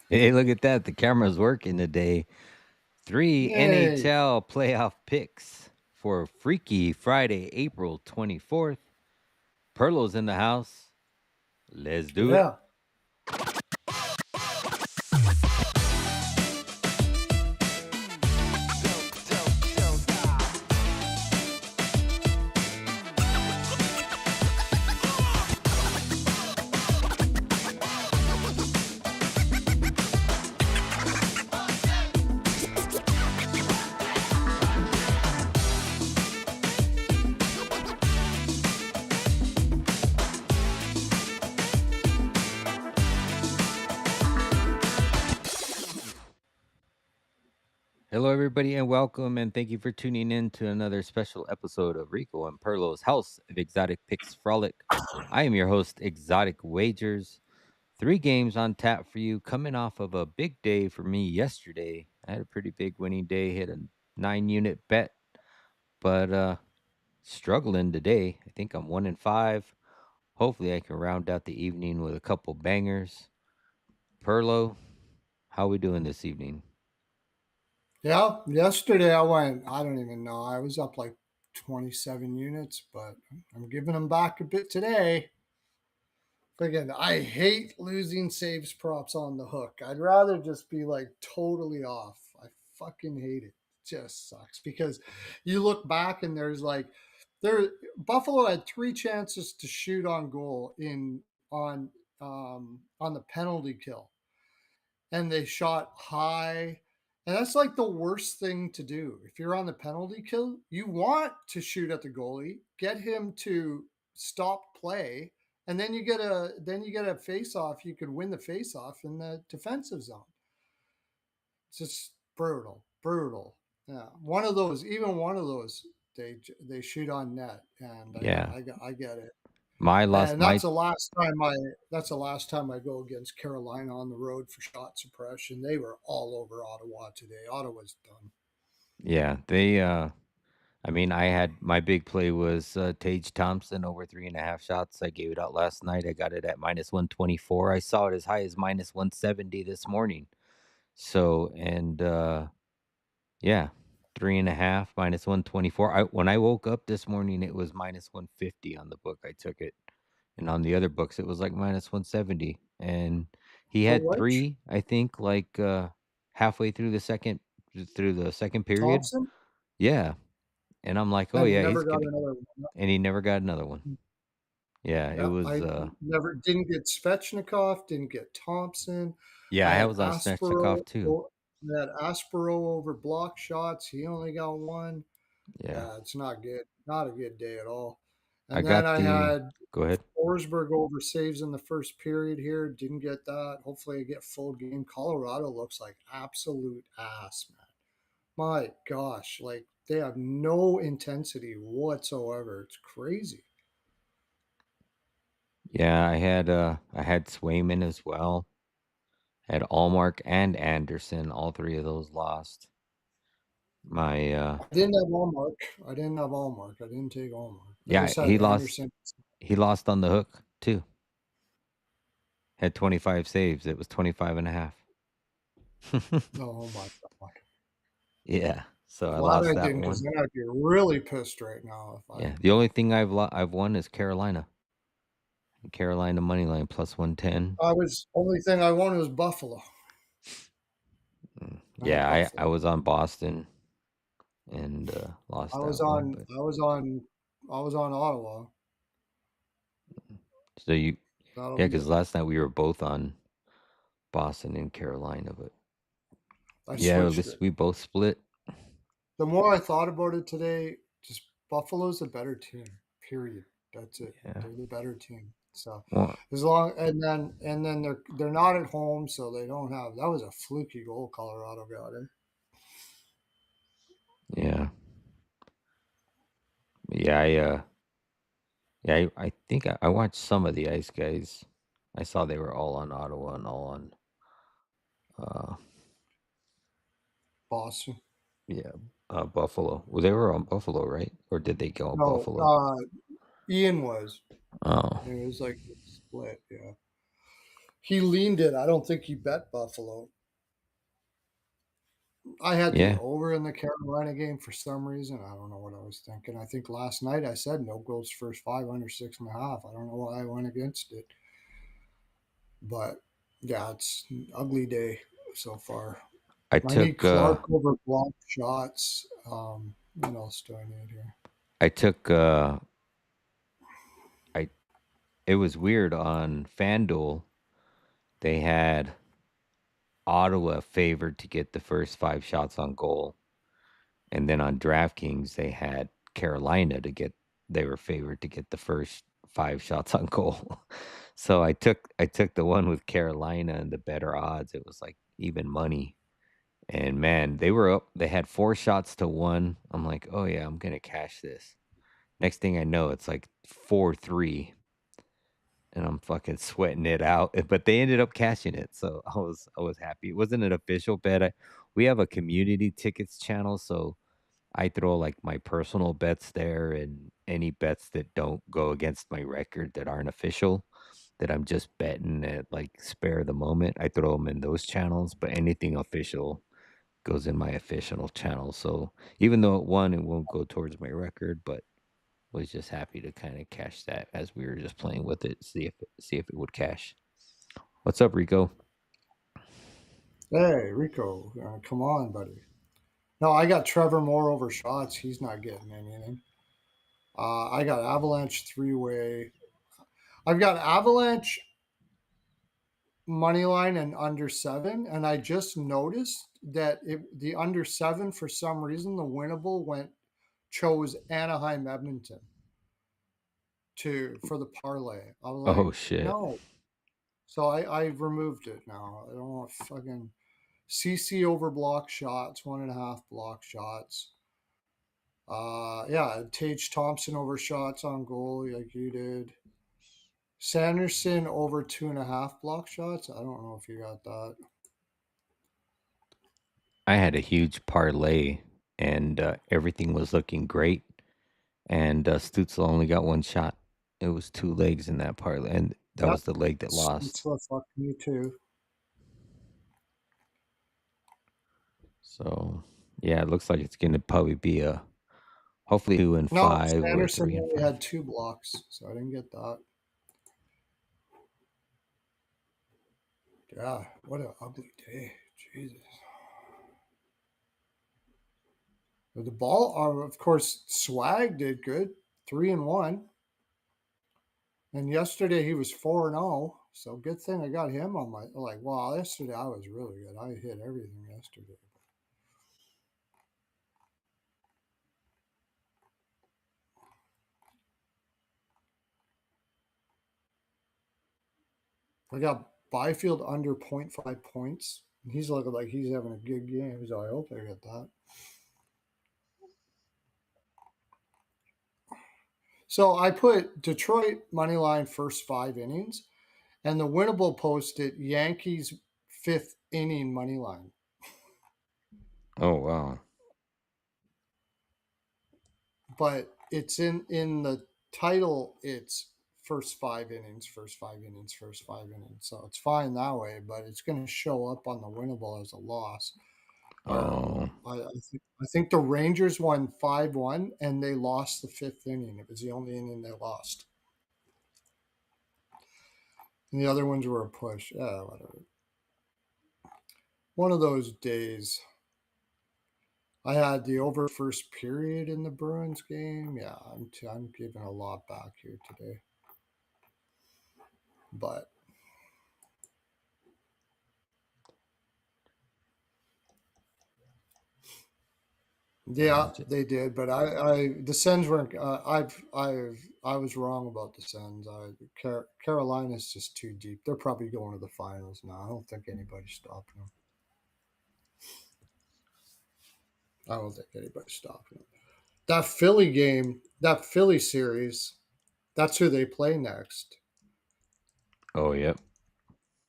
Hey, look at that. The camera's working today. 3 Yay. NHL playoff picks for Freaky Friday, April 24th. Pearlo's in the house. Let's do it. Yeah. Hello, everybody, and welcome. And thank you for tuning in to another special episode of Rico and Pearlo's House of Exotic Picks Frolic. I am your host, Exotic Wagers. 3 games on tap for you, coming off of a big day for me yesterday. I had a pretty big winning day, hit a 9 unit bet, but struggling today. I think I'm 1-5. Hopefully, I can round out the evening with a couple bangers. Perlo, how we doing this evening? Yeah. Yesterday I don't even know. I was up like 27 units, but I'm giving them back a bit today. Again, I hate losing saves props on the hook. I'd rather just be like totally off. I fucking hate it. It just sucks because you look back and there's like there Buffalo had 3 chances to shoot on goal in on the penalty kill, and they shot high. And that's like the worst thing to do. If you're on the penalty kill, you want to shoot at the goalie, get him to stop play, and then you get a face off. You could win the face off in the defensive zone. It's just brutal, brutal. Yeah, even one of those, they shoot on net, and Yeah, I get it. my lost And my that's the last time I go against Carolina on the road for shot suppression. They were all over Ottawa today. Ottawa's done. yeah they I mean, I had my big play was Tage Thompson over 3.5 shots. I gave it out last night. I got it at -124. I saw it as high as -170 this morning. So, and yeah, 3.5 -124. When I woke up this morning, it was -150 on the book. I took it, and on the other books, it was like -170. And he For had which three, I think, like halfway through the second period. Thompson, Yeah, and I'm like, oh and he yeah, never he's got gonna, another one. and he never got another one. Yeah, it Yeah, was, I never didn't get Svechnikov, didn't get Thompson. yeah, I I had was on Aspero. Snechnikov too. I had Aspero over block shots. He only got one. Yeah, Yeah, it's not good. Not a good day at all. I And then got I the had go ahead. Forsberg over saves in the first period here. Didn't get that. Hopefully, I get full game. Colorado looks like absolute ass, man. My gosh, like they have no intensity whatsoever. It's crazy. Yeah, I had Swayman as well. Had Allmark and Anderson, all 3 of those lost. My, I didn't have Allmark. I didn't have Allmark. I didn't take Allmark. I yeah, just had Anderson. he lost on the hook too. Had 25 saves, it was 25.5. Oh my god. Yeah, so I Glad lost I that didn't, because one. then I'd be really pissed right now if I. Yeah, the only thing I've won is Carolina. Carolina money line +110. I was only thing I wanted was Buffalo. I had Yeah, I Buffalo. was on Boston and, I lost was that one, on. but I was on. I was on Ottawa. so you That'll yeah, be because it. last night we were both on Boston and Carolina, but I yeah, at switched least it. we both split. The more I thought about it today, just Buffalo's a better team. Period. That's it. Yeah. They're the better team. So Well, as long and then they're not at home, so they don't have. That was a fluky goal Colorado got in. yeah. Yeah, yeah, I think I watched some of the Ice Guys. I saw they were all on Ottawa and all on, uh, Boston. yeah, Buffalo. Well, they were on Buffalo, right? Or did they go on No, Buffalo? Ian was. Oh, It was like a split. Yeah. He leaned it. I don't think he bet Buffalo. I had the Yeah, over in the Carolina game for some reason. I don't know what I was thinking. I think last night I said no goals first five under 6.5. I don't know why I went against it. But yeah, it's an ugly day so far. I I need took Clark over block shots. What else do I need here? I took I it was weird on FanDuel. They had Ottawa favored to get the first 5 shots on goal. And then on DraftKings, they had Carolina to get they were favored to get the first 5 shots on goal. So I took the one with Carolina and the better odds. It was like even money. And man, they were up. They had 4 shots to 1. I'm like, oh yeah, I'm gonna cash this. Next thing I know, it's like 4-3, and I'm fucking sweating it out. But they ended up cashing it, so I was happy. It wasn't an official bet. We have a community tickets channel, so I throw like my personal bets there and any bets that don't go against my record that aren't official, that I'm just betting at like spare the moment. I throw them in those channels, but anything official goes in my official channel. So even though it won, it won't go towards my record, but was just happy to kind of cash that as we were just playing with it, see if it would cash. What's up, Rico? Hey, Rico, come on, buddy. No, I got Trevor Moore over shots. He's not getting anything. I got Avalanche three way. I've got Avalanche money line and under seven, and I just noticed that the under seven for some reason the winnable went chose Anaheim Edmonton to for the parlay. I was Oh like, shit. no. So I removed it now. I don't want fucking CC over block shots, 1.5 block shots. Yeah, Tage Thompson over shots on goal like you did. Sanderson over 2.5 block shots. I don't know if you got that. I had a huge parlay and everything was looking great. And Stutzel only got 1 shot. It was 2 legs in that parlay, and that Yep. was the leg that lost. So fuck me too. So yeah, it looks like it's gonna probably be a hopefully two and No, five or Sanderson three and only five. had 2 blocks, so I didn't get that. Yeah, what an ugly day. Jesus. But the ball, of course, Swag did good, 3-1. And yesterday he was 4-0. So good thing I got him on my like. Wow, yesterday I was really good. I hit everything yesterday. I got Byfield under 0.5 points. He's looking like he's having a good game, so I hope I get that. So I put Detroit money line first 5 innings, and the winnable posted Yankees fifth inning money line. Oh wow. But it's in the title. It's first 5 innings, first 5 innings, first 5 innings. So it's fine that way, but it's going to show up on the winnable as a loss. Oh, I think the Rangers won 5-1 and they lost the fifth inning. It was the only inning they lost. And the other ones were a push. Yeah, whatever. One of those days. I had the over first period in the Bruins game. Yeah, I'm giving a lot back here today. But yeah, imagine. they did, but I the Sens weren't. I was wrong about the Sens. Carolina's just too deep. They're probably going to the finals now. I don't think anybody's stopping them. I don't think anybody's stopping them. That Philly game, that Philly series, that's who they play next. Oh yep.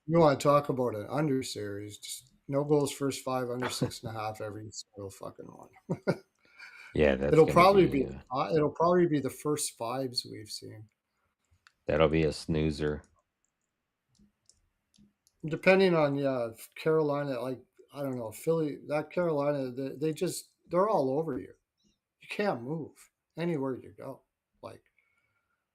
You want to talk about an under series? Just no goals first five under 6.5 every single fucking one. Yeah, that's gonna be It'll probably be the first fives we've seen. that'll be a snoozer. depending on, yeah, if Carolina, like, I don't know, Philly, that Carolina, they just they're all over you. You can't move anywhere you go. Like,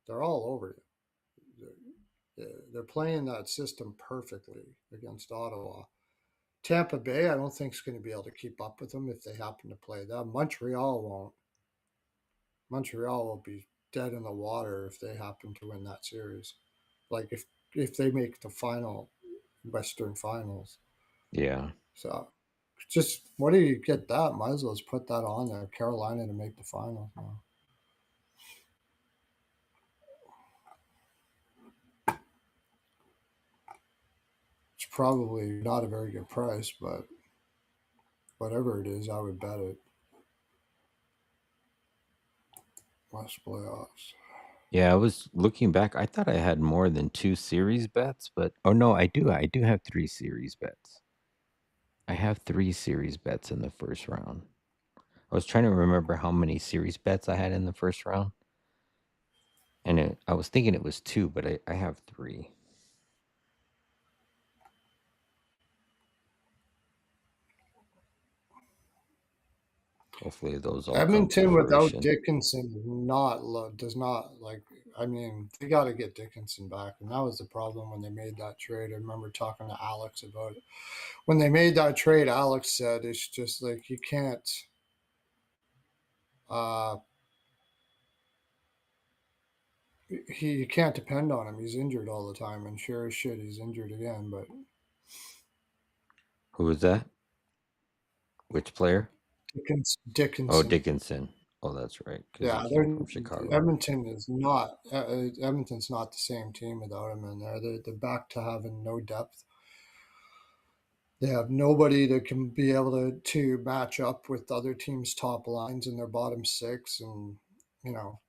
they're all over you. They're playing that system perfectly against Ottawa. Tampa Bay, I don't think is going to be able to keep up with them if they happen to play that. Montreal won't. Montreal will be dead in the water if they happen to win that series. Like, if they make the final Western Finals. Yeah. So just what do you get that? Might as well just put that on there. Carolina to make the finals now. It's probably not a very good price, but whatever it is, I would bet it. West playoffs. Yeah, I was looking back. I thought I had more than two series bets, but oh no, I do. I do have three series bets. I have three series bets in the first round. I was trying to remember how many series bets I had in the first round, and I was thinking it was two, but I have three. Hopefully, those all come to Edmonton without fruition. Dickinson does not like. I mean, they got to get Dickinson back, and that was the problem when they made that trade. I remember talking to Alex about it. When they made that trade, Alex said it's just like you can't. Uh, you can't depend on him. He's injured all the time, and sure as shit, he's injured again. But Who was that? Which player? Oh, Dickinson, Dickinson. Oh, that's right, because he yeah, came they're from Chicago. Edmonton is not. Edmonton's not the same team without him in there. They're back to having no depth. They have nobody that can be able to match up with other teams' top lines in their bottom six. And,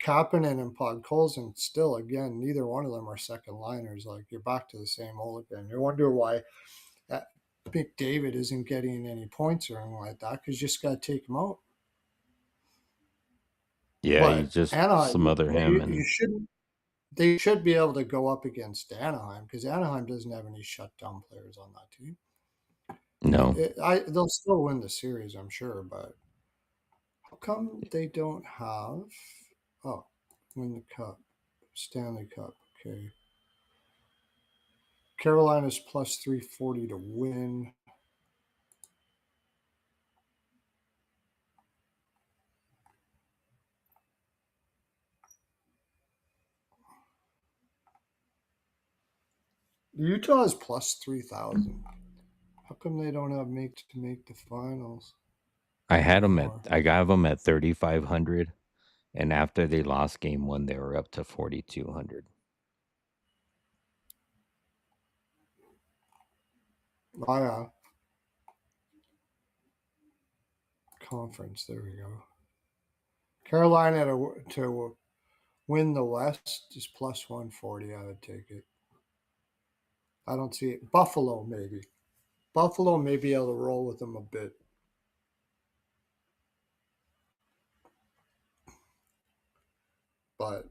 Kapanen and Podkolzin still, again, neither one of them are second liners. Like, you're back to the same old again. You wonder why McDavid isn't getting any points or anything like that because you just got to take him out. Yeah, you But just Anaheim, smother him, you and shouldn't. They should be able to go up against Anaheim because Anaheim doesn't have any shutdown players on that team. no. They'll still win the series, I'm sure, but how come they don't have? Oh, win the cup, Stanley Cup. Okay, Carolina's plus 340 to win. Utah is plus 3,000. How come they don't have make to make the finals I had them at. anymore? I got them at 3,500, and after they lost game one, they were up to 4,200. Oh yeah, conference. There we go. Carolina to win the West is plus 140. I would take it. I don't see it. Buffalo maybe. Buffalo may be able to roll with them a bit. But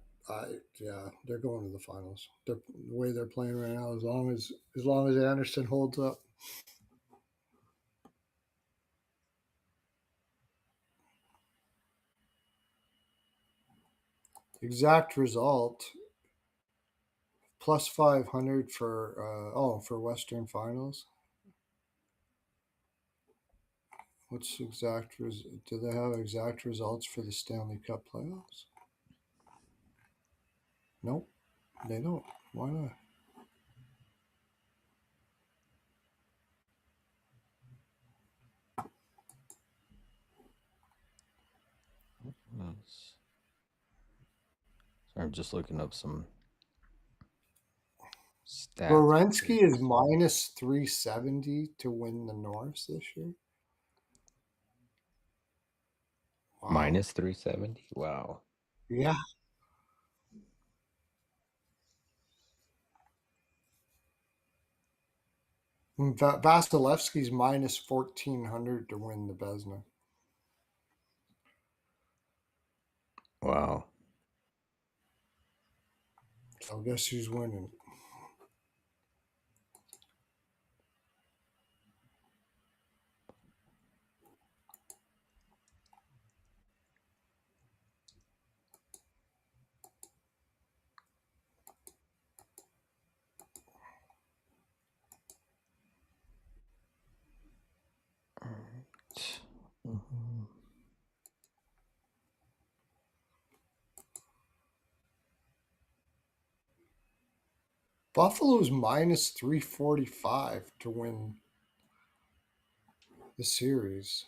yeah, they're going to the finals. The way they're playing right now, as long as Anderson holds up. Exact result plus 500 for Western Finals. What's exact? Do they have exact results for the Stanley Cup playoffs? Nope, they don't. Why not? Yes. So I'm just looking up some stats for Borensky is this. minus 370 to win the North this year. Wow. Minus 370. Wow. Yeah. Vasilevsky's minus 1,400 to win the Vezina. Wow. So guess who's winning? Buffalo's minus 345 to win the series.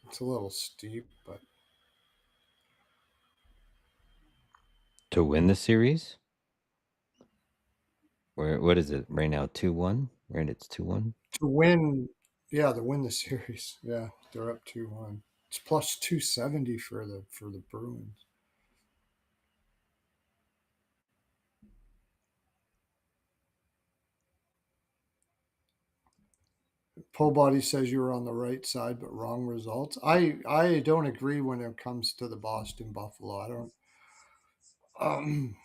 It's a little steep, but To win the series? Where what is it right now? 2-1? Right, it's 2-1. to win, yeah, to win the series, yeah, they're up 2-1. It's plus 270 for the Bruins. Pull Body says you were on the right side, but wrong results. I don't agree when it comes to the Boston Buffalo. I don't. Um,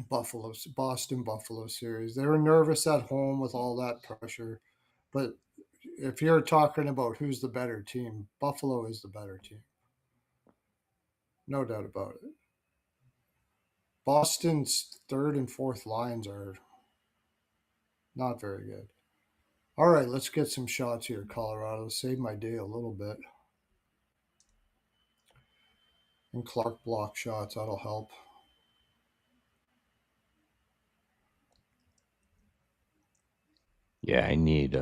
Boston Buffalo series. They were nervous at home with all that pressure, but if you're talking about who's the better team, Buffalo is the better team, no doubt about it. Boston's third and fourth lines are not very good. All right, let's get some shots here, Colorado. Save my day a little bit. And Clark block shots, that'll help. Yeah, I need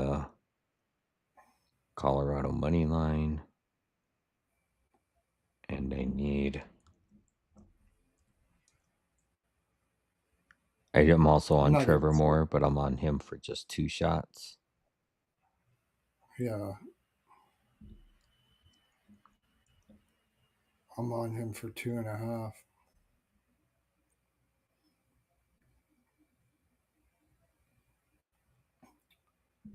Colorado money line, and I need. I am also I'm on not even Trevor sure. Moore, but I'm on him for just 2 shots. Yeah, I'm on him for 2.5.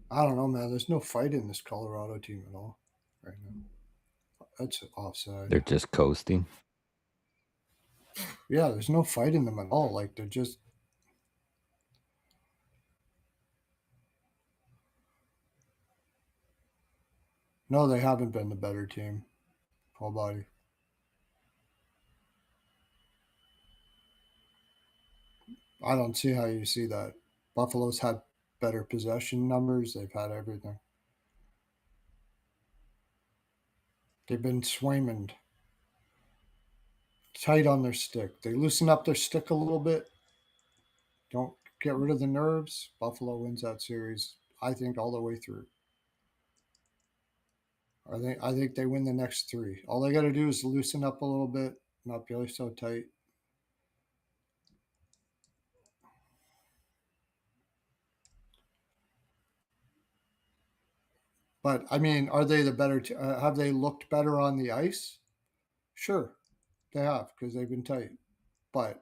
I don't know, man. There's no fight in this Colorado team at all right now. That's offside. They're just coasting. Yeah, there's no fight in them at all. Like they're just no, they haven't been the better team. Full body. I don't see how you see that. Buffalo's had better possession numbers. They've had everything. They've been swimming tight on their stick. They loosen up their stick a little bit. Don't get rid of the nerves. Buffalo wins that series. I think all the way through. I think they win the next three. All they got to do is loosen up a little bit, not be so tight. But I mean, are they the better? Have they looked better on the ice? Sure, they have because they've been tight. But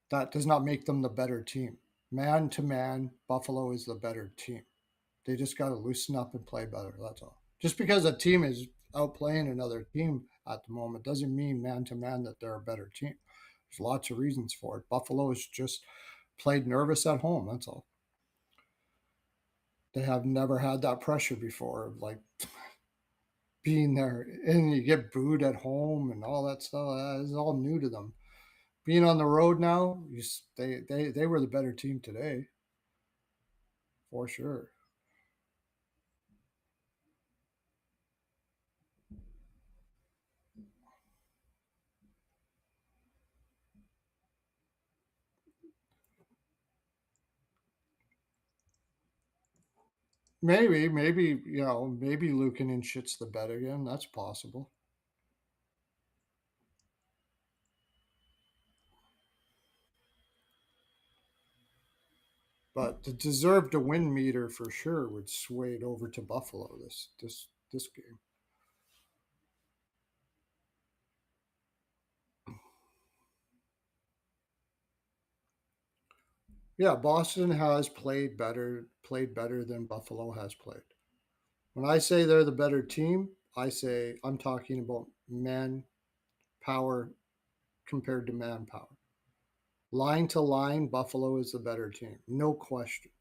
that does not make them the better team. Man to man, Buffalo is the better team. They just got to loosen up and play better. That's all. Just because a team is outplaying another team at the moment doesn't mean man to man that they're a better team. There's lots of reasons for it. Buffalo has just played nervous at home. That's all. They have never had that pressure before, like being there and you get booed at home and all that stuff. That is all new to them. Being on the road now, they were the better team today for sure. Maybe maybe Lukanen shits the bed again. That's possible. But the deserve to win meter for sure would sway it over to Buffalo this game. Yeah, Boston has played better than Buffalo has played. When I say they're the better team, I say I'm talking about man power compared to manpower. Line to line, Buffalo is the better team. No question.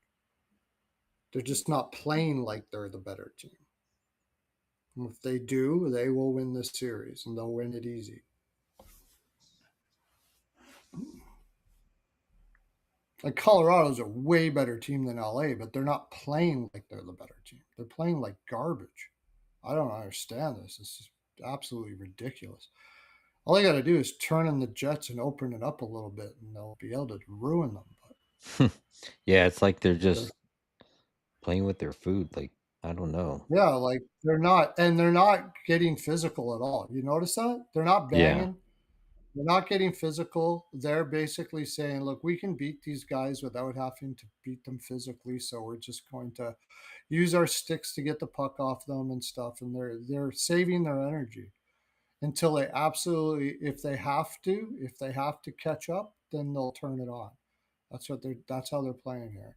They're just not playing like they're the better team. If they do, they will win this series and they'll win it easy. Like Colorado's a way better team than LA, but they're not playing like they're the better team. They're playing like garbage. I don't understand this. This is absolutely ridiculous. All they got to do is turn on the Jets and open it up a little bit, and they'll be able to ruin them. Yeah, it's like they're They're just playing with their food. Like, I don't know. Yeah, like, they're not getting physical at all. You notice that? They're not Yeah. banging. They're not getting physical. They're basically saying, "Look, we can beat these guys without having to beat them physically, so we're just going to use our sticks to get the puck off them and stuff," and they're saving their energy until they absolutely if they have to catch up, then they'll turn it on. That's how they're playing here,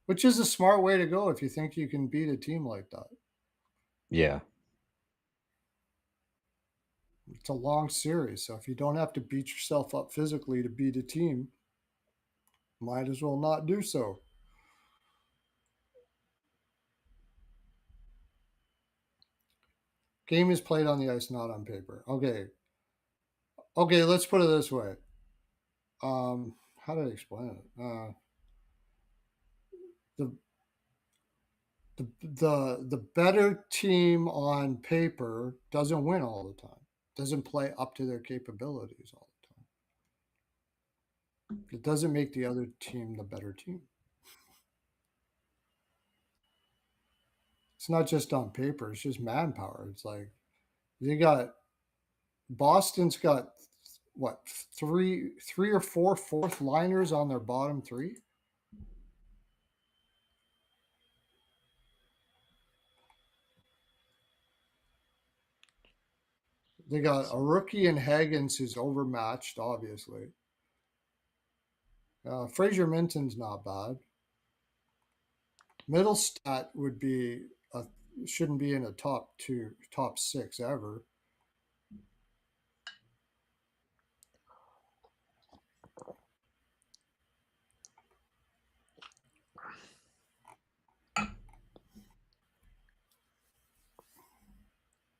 which is a smart way to go if you think you can beat a team like that. Yeah. It's a long series, so if you don't have to beat yourself up physically to beat a team, might as well not do so. Game is played on the ice, not on paper. Okay. Okay, let's put it this way. How do I explain it? The the better team on paper doesn't win all the time. Doesn't play up to their capabilities all the time. It doesn't make the other team the better team. It's not just on paper. It's just manpower. It's like they got Boston's got what three or four fourth liners on their bottom three. They got a rookie in Haggins who's overmatched, obviously. Fraser Minton's not bad. Middlestat would be a shouldn't be in a top six ever.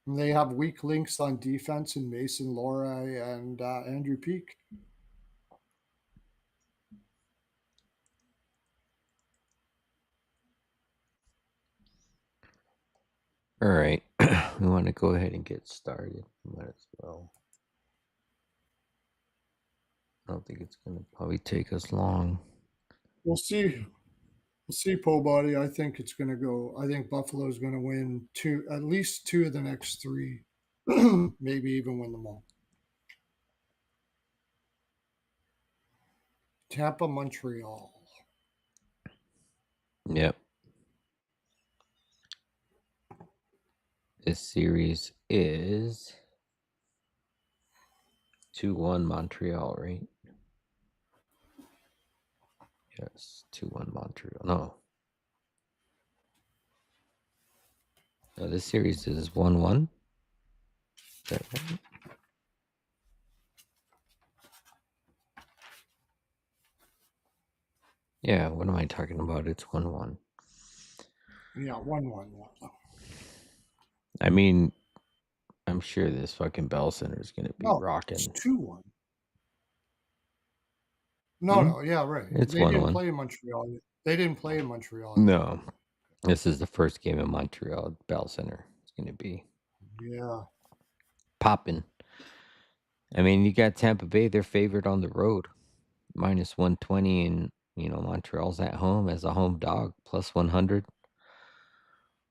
And they have weak links on defense in Mason Lohrei and Andrew Peak. All right. We want to go ahead and get started. Might as well. I don't think it's going to probably take us long. We'll see. We'll see, Po Body. I think it's going to go. I think Buffalo's going to win at least two of the next three, maybe even win them all. Tampa, Montreal. Yep. This series is 2-1 Montreal, right? Yes, 2-1 Montreal. No. No, this series is 1-1. Is that right? Yeah, what am I talking about? It's 1-1. Yeah, 1-1. I mean, I'm sure this fucking Bell Center is going to be No, it's rocking. 2-1. No, Hmm? no, yeah, right. It's They didn't 1-1. play in Montreal yet. They didn't play in Montreal yet. No, this is the first game in Montreal Bell Center. It's going to be Yeah. popping. I mean, you got Tampa Bay, they're favored on the road, minus 120, and, Montreal's at home as a home dog, plus 100.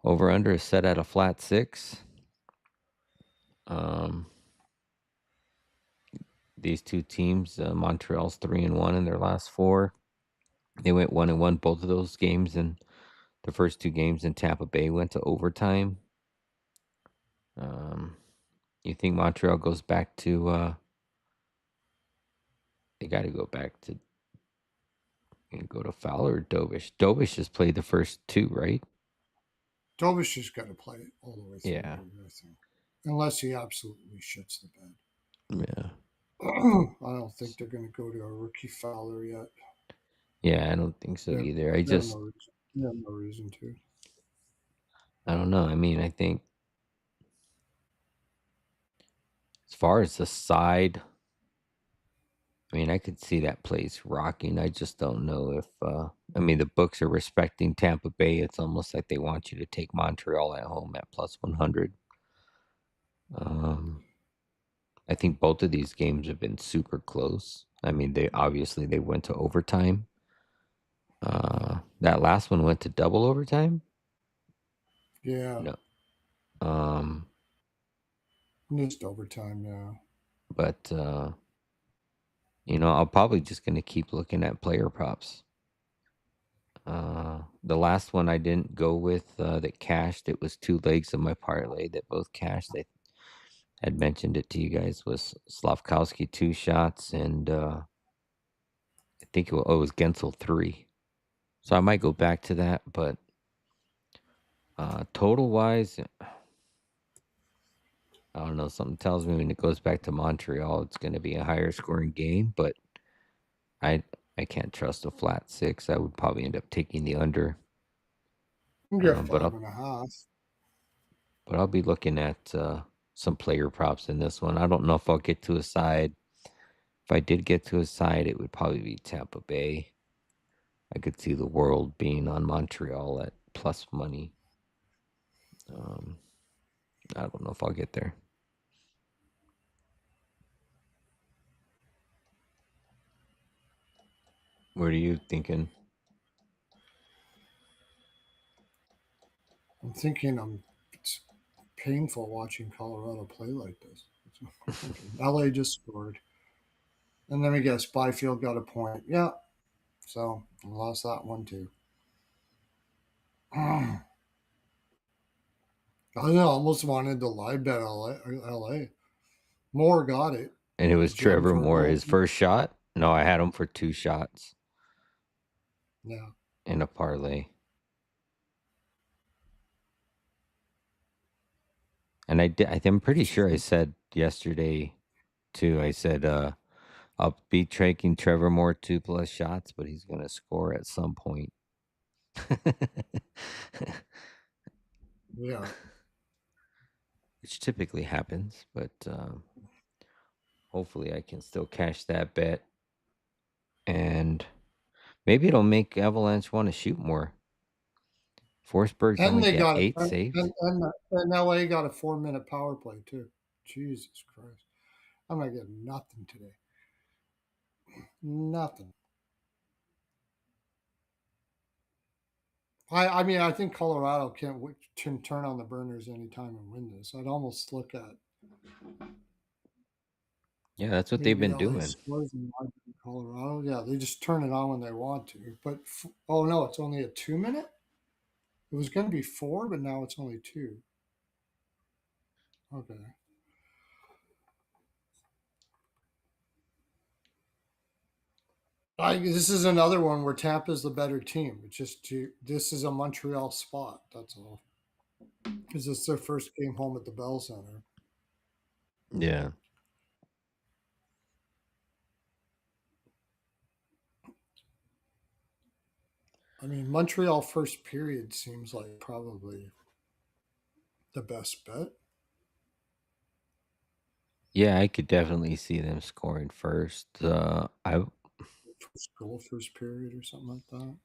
Over under is set at a flat 6. Um, these two teams, Montreal's 3-1 in their last 4. They went 1-1 both of those games, and the first 2 games in Tampa Bay went to overtime. Um, you think Montreal goes back to? They got to go back to and go to Fowler or Dovish. Dovish has played the first 2, right? Dovish has got to play it all the way through Yeah, here, I think. Unless he absolutely shits the bed. yeah, I don't think they're going to go to a rookie Fowler yet. yeah. I don't think so They have, either. they have no reason. They have no reason to. I don't know. I mean, I think as far as the side, I mean, I could see that place rocking. I just don't know if, I mean, the books are respecting Tampa Bay. It's almost like they want you to take Montreal at home at plus 100. Um, I think both of these games have been super close. I mean, they went to overtime. That last one went to double overtime. Yeah, No, um, just overtime. Yeah. but I'm probably just gonna keep looking at player props. The last one I didn't go with that cashed. It was two legs of my parlay that both cashed. I had mentioned it to you guys was Slavkowski 2 shots and I think it was Gensel 3. So I might go back to that, but total wise, I don't know. Something tells me when it goes back to Montreal, it's going to be a higher scoring game, but I I can't trust a flat 6. I would probably end up taking the under. You can get But five I'll and a half. but I'll be looking at some player props in this one. I don't know if I'll get to a side. If I did get to a side, it would probably be Tampa Bay. I could see the world being on Montreal at plus money. Um, I don't know if I'll get there. What are you thinking? I'm thinking it's painful watching Colorado play like this. Okay. LA just scored. And then we guess Byfield got a point. Yeah. So I lost that one too. I almost wanted to live bet LA. Moore got it. And it was Did you have him Trevor for a Moore, goal? his first shot. No, I had him for 2 shots Yeah. in a parlay. And I'm pretty sure I said yesterday too. I said I'll be taking Trevor Moore 2+ shots, but he's gonna score at some point. Yeah. Which typically happens, but hopefully I can still cash that bet, and maybe it'll make Avalanche want to shoot more. Forsberg's And only they got got it. 8 saves. And LA got a 4 minute power play too. Jesus Christ. I'm not getting nothing today. Nothing. I mean, I think Colorado can turn on the burners anytime and win this. I'd almost look at Yeah, that's what they've maybe been LA doing. scores in Colorado. Yeah, they just turn it on when they want to. But oh no, it's only a 2 minute. It was going to be four, but now it's only two. Okay. This is another one where Tampa's the better team. It's just this is a Montreal spot. That's all. Because it's their first game home at the Bell Center. Yeah. I mean, Montreal first period seems like probably the best bet. Yeah, I could definitely see them scoring first. I First goal, first period, or something like that.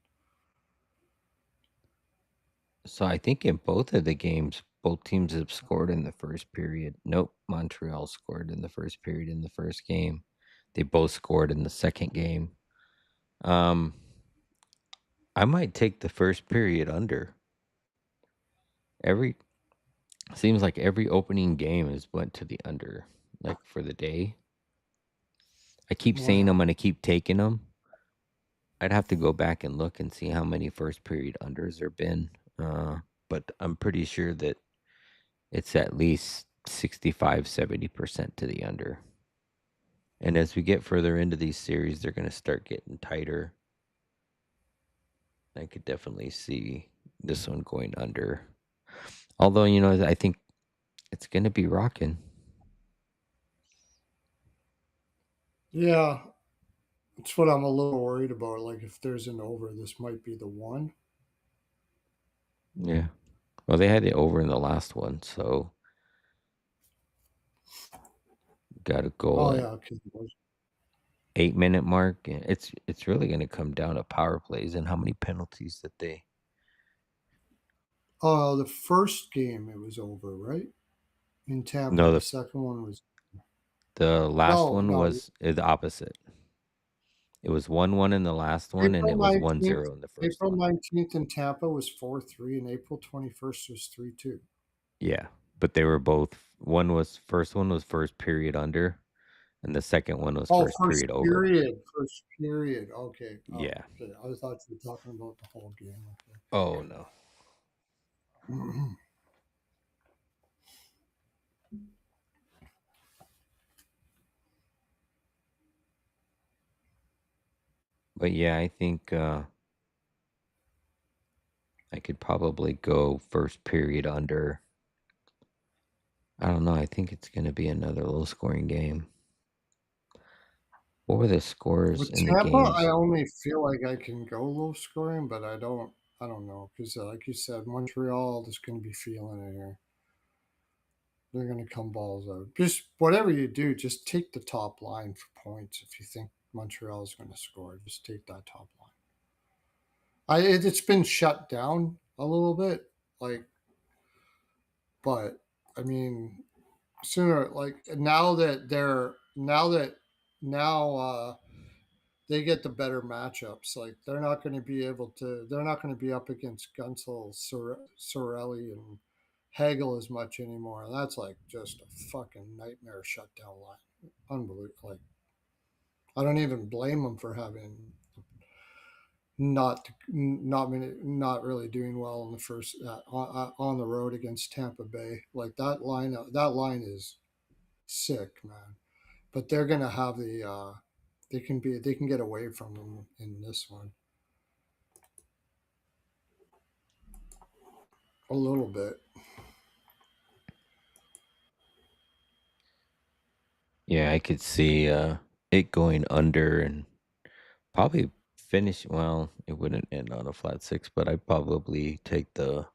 So I think in both of the games, both teams have scored in the first period. Nope, Montreal scored in the first period in the first game. They both scored in the second game. Um, I might take the first period under. Every Seems like every opening game has went to the under, like for the day. I keep saying I'm Wow. gonna keep taking them. I'd have to go back and look and see how many first period unders there been. But I'm pretty sure that it's at least 65-70% to the under. And as we get further into these series, they're going to start getting tighter. I could definitely see this one going under. Although, I think it's going to be rocking. Yeah, that's what I'm a little worried about. Like, if there's an over, this might be the one. Yeah. Well, they had it over in the last one, so got a goal Oh, at yeah. Because 8-minute mark. And it's really going to come down to power plays and how many penalties that they. the first game, it was over, right? In Tampa. No, The second one was. the last No, one no. was the opposite. It was 1-1 in the last one, and April it was 19th 1-0 in the first April one. 19th in Tampa was 4-3, and April 21st was 3-2. Yeah, but they were both first one was first period under, and the second one was Oh, first period over. first period, okay, oh, Yeah. okay, I thought you were talking about the whole game, Oh, no. okay. But yeah, I think I could probably go first period under. I don't know. I think it's going to be another low scoring game. What were the scores With in the Tampa, I games? only feel like I can go low scoring, but I don't know, 'cause, like you said, Montreal is gonna be feeling it here. They're gonna come balls out. Just whatever you do, just take the top line for points if you think Montreal is gonna score. Just take that top line. It's been shut down a little bit, like, but I mean, sooner like now they get the better matchups. Like they're not going to be up against Gunsel, Sorelli, and Hagel as much anymore. And that's like just a fucking nightmare shutdown line. Unbelievable. Like I don't even blame them for having not really doing well in the first on the road against Tampa Bay. Like that line is sick, man. But they're gonna have they can get away from them in this one a little bit. Yeah, I could see it going under and probably finish. Well, it wouldn't end on a flat six, but I'd probably take the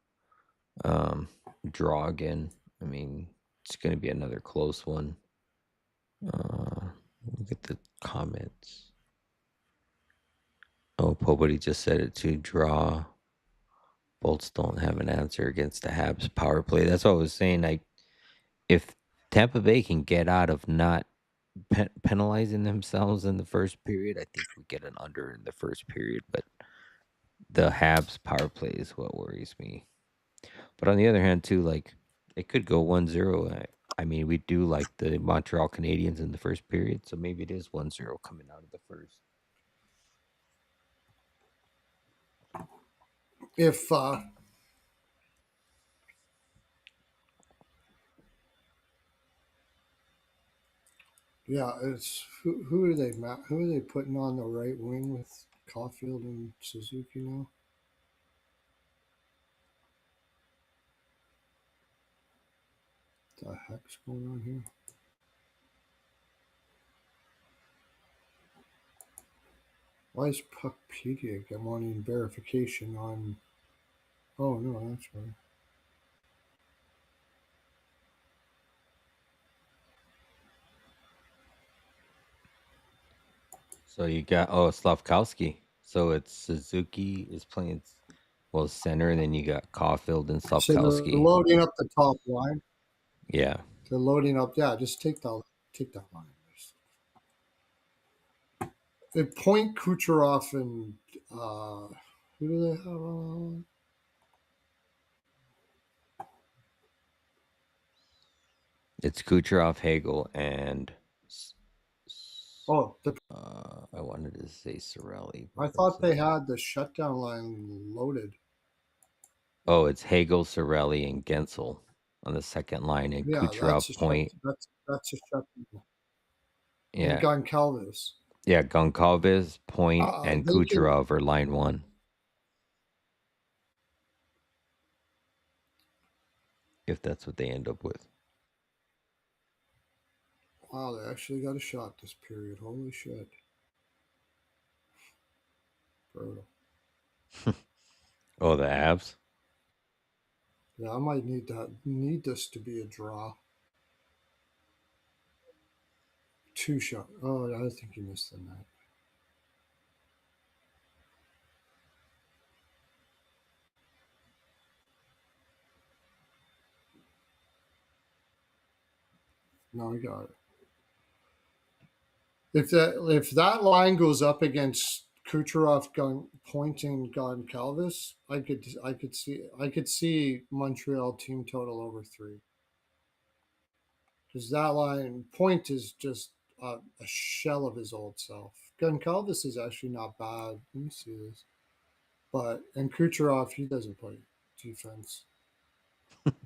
um, draw again. I mean, it's going to be another close one. Look at the comments. Oh, Pobody just said it to draw. Bolts don't have an answer against the Habs power play. That's what I was saying. If Tampa Bay can get out of not penalizing themselves in the first period, I think we get an under in the first period. But the Habs power play is what worries me. But on the other hand, too, like it could go 1-0. I mean, we do like the Montreal Canadiens in the first period, so maybe it is 1-0 coming out of the first. If yeah, it's who are they putting on the right wing with Caulfield and Suzuki now? What the heck's going on here? Why is Puckpedia wanting verification on? Oh no, that's right. So you got Slavkowski. So it's Suzuki is playing well center, and then you got Caulfield and So they're Slavkowski. loading up the top line. Yeah. They're loading up. Yeah, just take that line. They point Kucherov and who do they have on? It's Kucherov, Hagel, and Oh, I wanted to say Sorelli, but I that's thought not they it. had the shutdown line loaded. Oh, it's Hagel, Sorelli, and Gensel on the second line, and Yeah, that's Kucherov a point. a shutdown. And Yeah, Goncalves. yeah, Goncalves, point, and They can. Kucherov are line one. If that's what they end up with. Wow, they actually got a shot this period. Holy shit, brutal. Oh, the Abs. Yeah, I might need this to be a draw. Two shot. Oh, I think you missed the net. No, I got it. if that line goes up against Kucherov, pointing Goncalves, I could see Montreal team total over 3, because that line point is just a shell of his old self. Goncalves is actually not bad. Let me see this, and Kucherov, he doesn't play defense.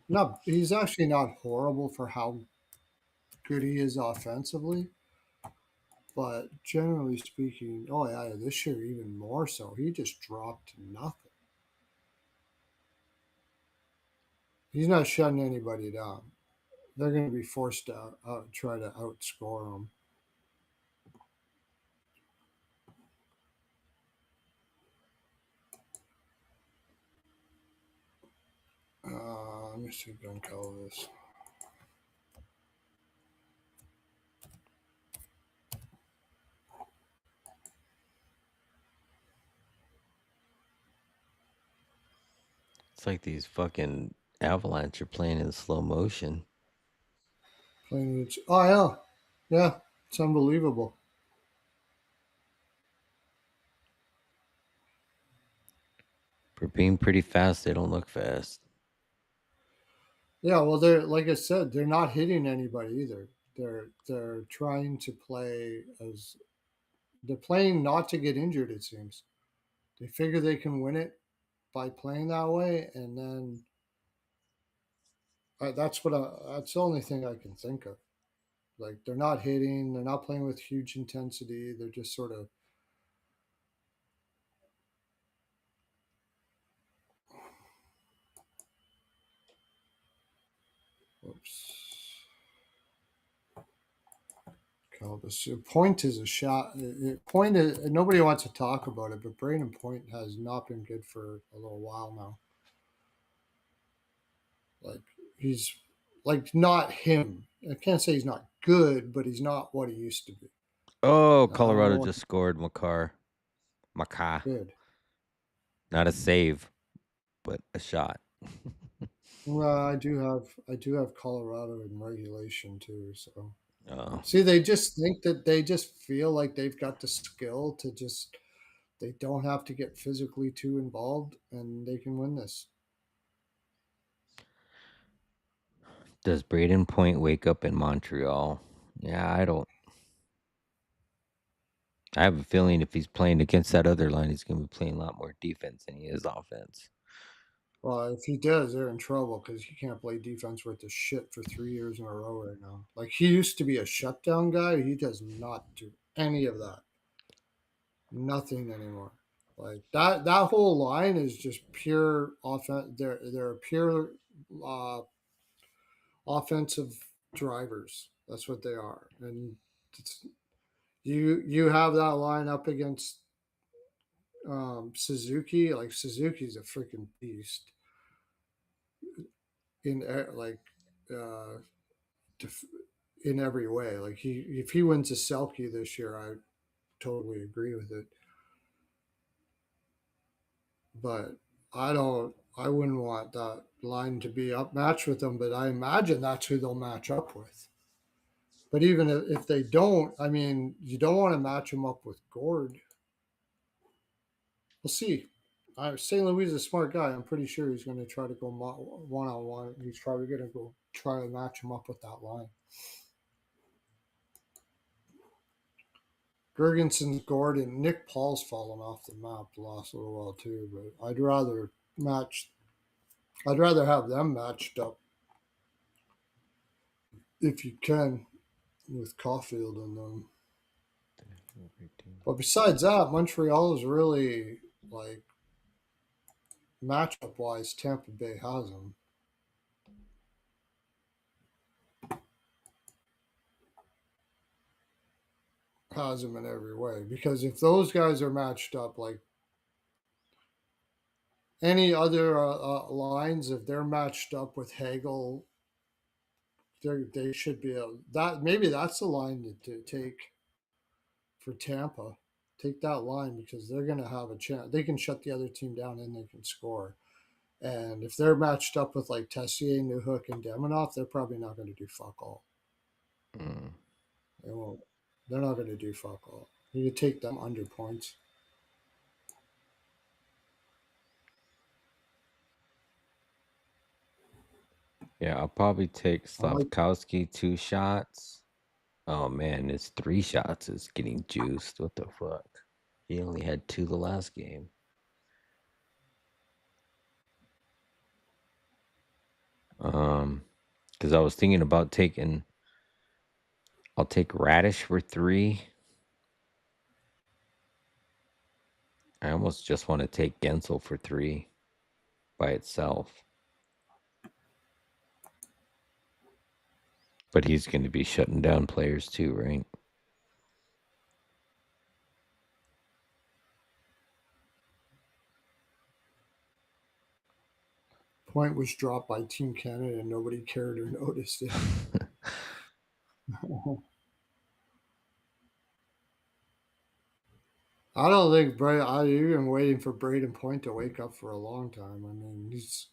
Not He's actually not horrible for how good he is offensively. But generally speaking, oh yeah, this year even more so. He just dropped to nothing. He's not shutting anybody down. They're going to be forced to try to outscore him. Let me see Goncalves. It's like these fucking Avalanche are playing in slow motion. Playing each. Oh yeah, yeah. It's unbelievable. For being pretty fast, they don't look fast. Yeah, well, they're like I said, they're not hitting anybody either. They're trying to play as they're playing not to get injured. It seems they figure they can win it by playing that way, and then that's the only thing I can think of. Like they're not hitting, they're not playing with huge intensity. They're just sort of oops. Calvis. Point is a shot. Point is nobody wants to talk about it, but Braden Point has not been good for a little while now. Like he's like not him. I can't say he's not good, but he's not what he used to be. Oh, I don't know Colorado what just scored. Makar. good. Not a save, but a shot. Well, I do have Colorado in regulation too. So Oh, see, they just think that they just feel like they've got the skill to just they don't have to get physically too involved, and they can win this. does Braden Point wake up in Montreal? Yeah, I don't. I have a feeling if he's playing against that other line, he's going to be playing a lot more defense than he is offense. Well, if he does, they're in trouble because he can't play defense worth a shit for 3 years in a row right now. Like he used to be a shutdown guy. He does not do any of that. Nothing anymore. Like that whole line is just pure offense. They're pure uh, offensive drivers. That's what they are. And it's, you have that line up against Suzuki. Like Suzuki's a freaking beast in like uh, def- in every way. Like if he wins a Selkie this year, I totally agree with it. But I wouldn't want that line to be up matched with them. But I imagine that's who they'll match up with. But even if they don't, I mean, you don't want to match them up with Gord. We'll see. St. Louis is a smart guy. I'm pretty sure he's going to try to go one on one. He's probably going to go try to match him up with that line. Gergensen's Gordon. Nick Paul's fallen off the map the last little while too, but match. I'd rather have them matched up if you can with Caulfield and them. But besides that, Montreal is really like matchup wise. Tampa Bay has them in every way because if those guys are matched up like any other lines, if they're matched up with Hagel, they should be able, that maybe that's the line to take for Tampa. Take that line because they're going to have a chance. They can shut the other team down and they can score. And if they're matched up with like Tessier, Newhook, and Deminoff, they're probably not going to do fuck all. Mm. They won't. They're not going to do fuck all. You could take them under points. Yeah, I'll probably take I like Slavkowski 2 shots. Oh man, it's 3 shots. It's getting juiced. What the fuck? He only had 2 the last game. Because I was thinking about taking. I'll take Radish for 3. I almost just want to take Gensel for 3 by itself. But he's going to be shutting down players too, right? point was dropped by Team Canada and nobody cared or noticed it. I don't think I've been waiting for Braden Point to wake up for a long time. I mean, he's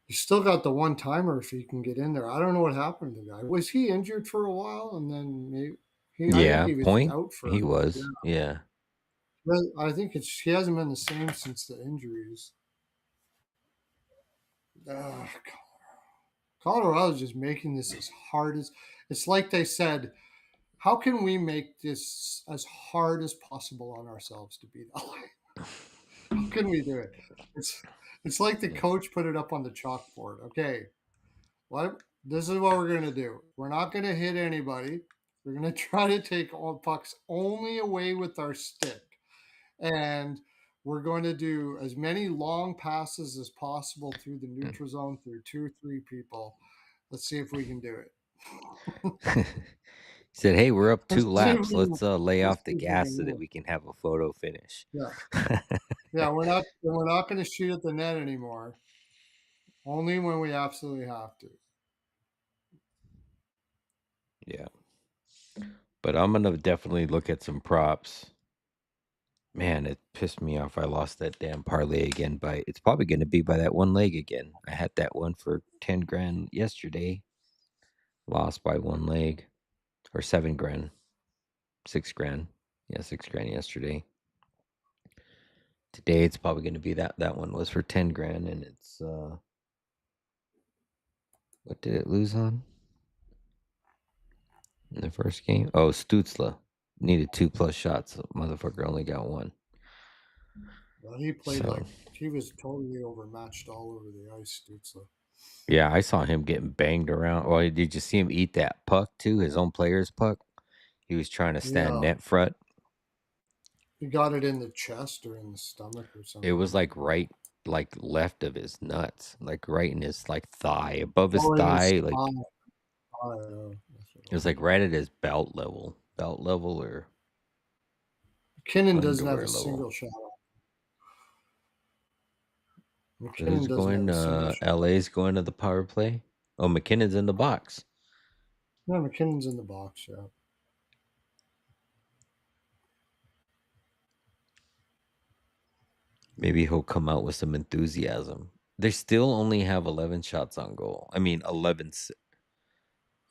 still got the one timer if he can get in there. I don't know what happened to the guy. Was he injured for a while and then I think Yeah, he was Point. out for He yeah. was. Yeah. But I think he hasn't been the same since the injuries. Ugh, Colorado's just making this as hard as it's like they said, how can we make this as hard as possible on ourselves to beat LA? How can we do it? It's it's like the coach put it up on the chalkboard. Okay, what this is what we're gonna do. We're not gonna hit anybody. We're gonna try to take all pucks only away with our stick. And we're going to do as many long passes as possible through the neutral zone through 2 or 3 people. Let's see if we can do it. He said, "Hey, we're up Let's 2 see if laps. we can, Let's lay let's off the see if we gas can so do that it. we can have a photo finish." Yeah, yeah. We're not going to shoot at the net anymore. Only when we absolutely have to. Yeah. But I'm going to definitely look at some props. Man, it pissed me off. I lost that damn parlay again by it's probably going to be by that one leg again. I had that one for 10 grand yesterday. Lost by one leg or 7 grand. 6 grand. Yeah, 6 grand yesterday. Today it's probably going to be that one was for 10 grand and it's what did it lose on in the first game? Oh, Stutzla needed 2+ shots. The motherfucker only got 1. Well, he played So, like he was totally overmatched all over the ice, dude. So yeah, I saw him getting banged around. Oh, did you see him eat that puck too? His own player's puck. He was trying to stand yeah, net front. he got it in the chest or in the stomach or It was something. like right, like left of his nuts, like right in his like thigh, above his Oh, in his thigh. spine. Like Oh, yeah, that's what it it was was. like right at his belt level or McKinnon doesn't have underwear a level. single shot. Who's McKinnon doesn't have going? a single shot. LA's going to the power play. Oh, McKinnon's in the box. No, McKinnon's in the box. Yeah. Maybe he'll come out with some enthusiasm. They still only have 11 shots on goal. I mean, 11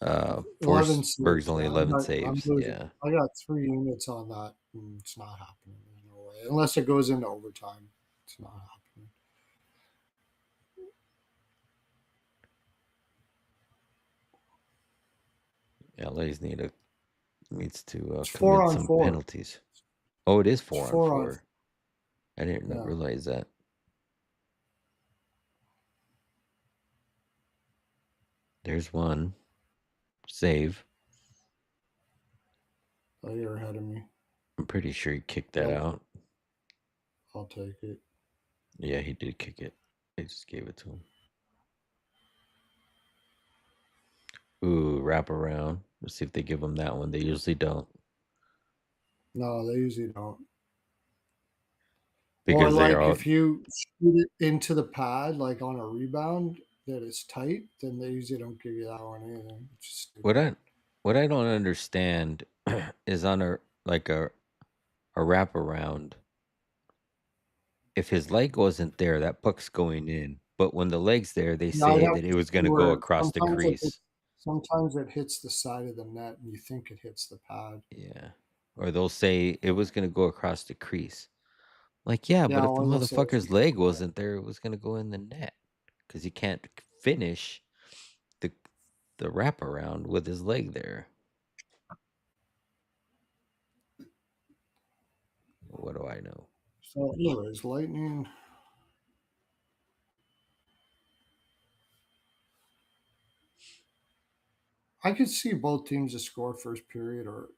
11 Forsberg's saves. only Yeah, 11 I'm saves. losing. Yeah. I got 3 units on that, and it's not happening. There's no way. Unless it goes into overtime, it's not happening. LA's needs to It's four commit on some four. penalties. Oh, it is It's 4 on 4 on. 4. I didn't Yeah. realize that. There's one save. Oh, you're ahead of me. I'm pretty sure he kicked that Yeah, out. I'll take it. Yeah, he did kick it. They just gave it to him. Ooh, wrap around. Let's see if they give him that one. They usually don't No, they usually don't. Or because they are like all. if you shoot it into the pad, like on a rebound that is tight, then they usually don't give you that one either. Which is What stupid. I don't understand is on a wraparound. If his leg wasn't there, that puck's going in. But when the leg's there, they Yeah, I'd say have that to it was see going to go where across the crease. Sometimes it hits the side of the net and you think it hits the pad. Yeah. Or they'll say it was gonna go across the crease. Like, yeah, but Yeah, if the or they'll say it's motherfucker's leg wasn't there, it was gonna go in the net because he can't finish the the wraparound with his leg there. What do I know? so. Anyways, Lightning. I could see both teams to score first period, or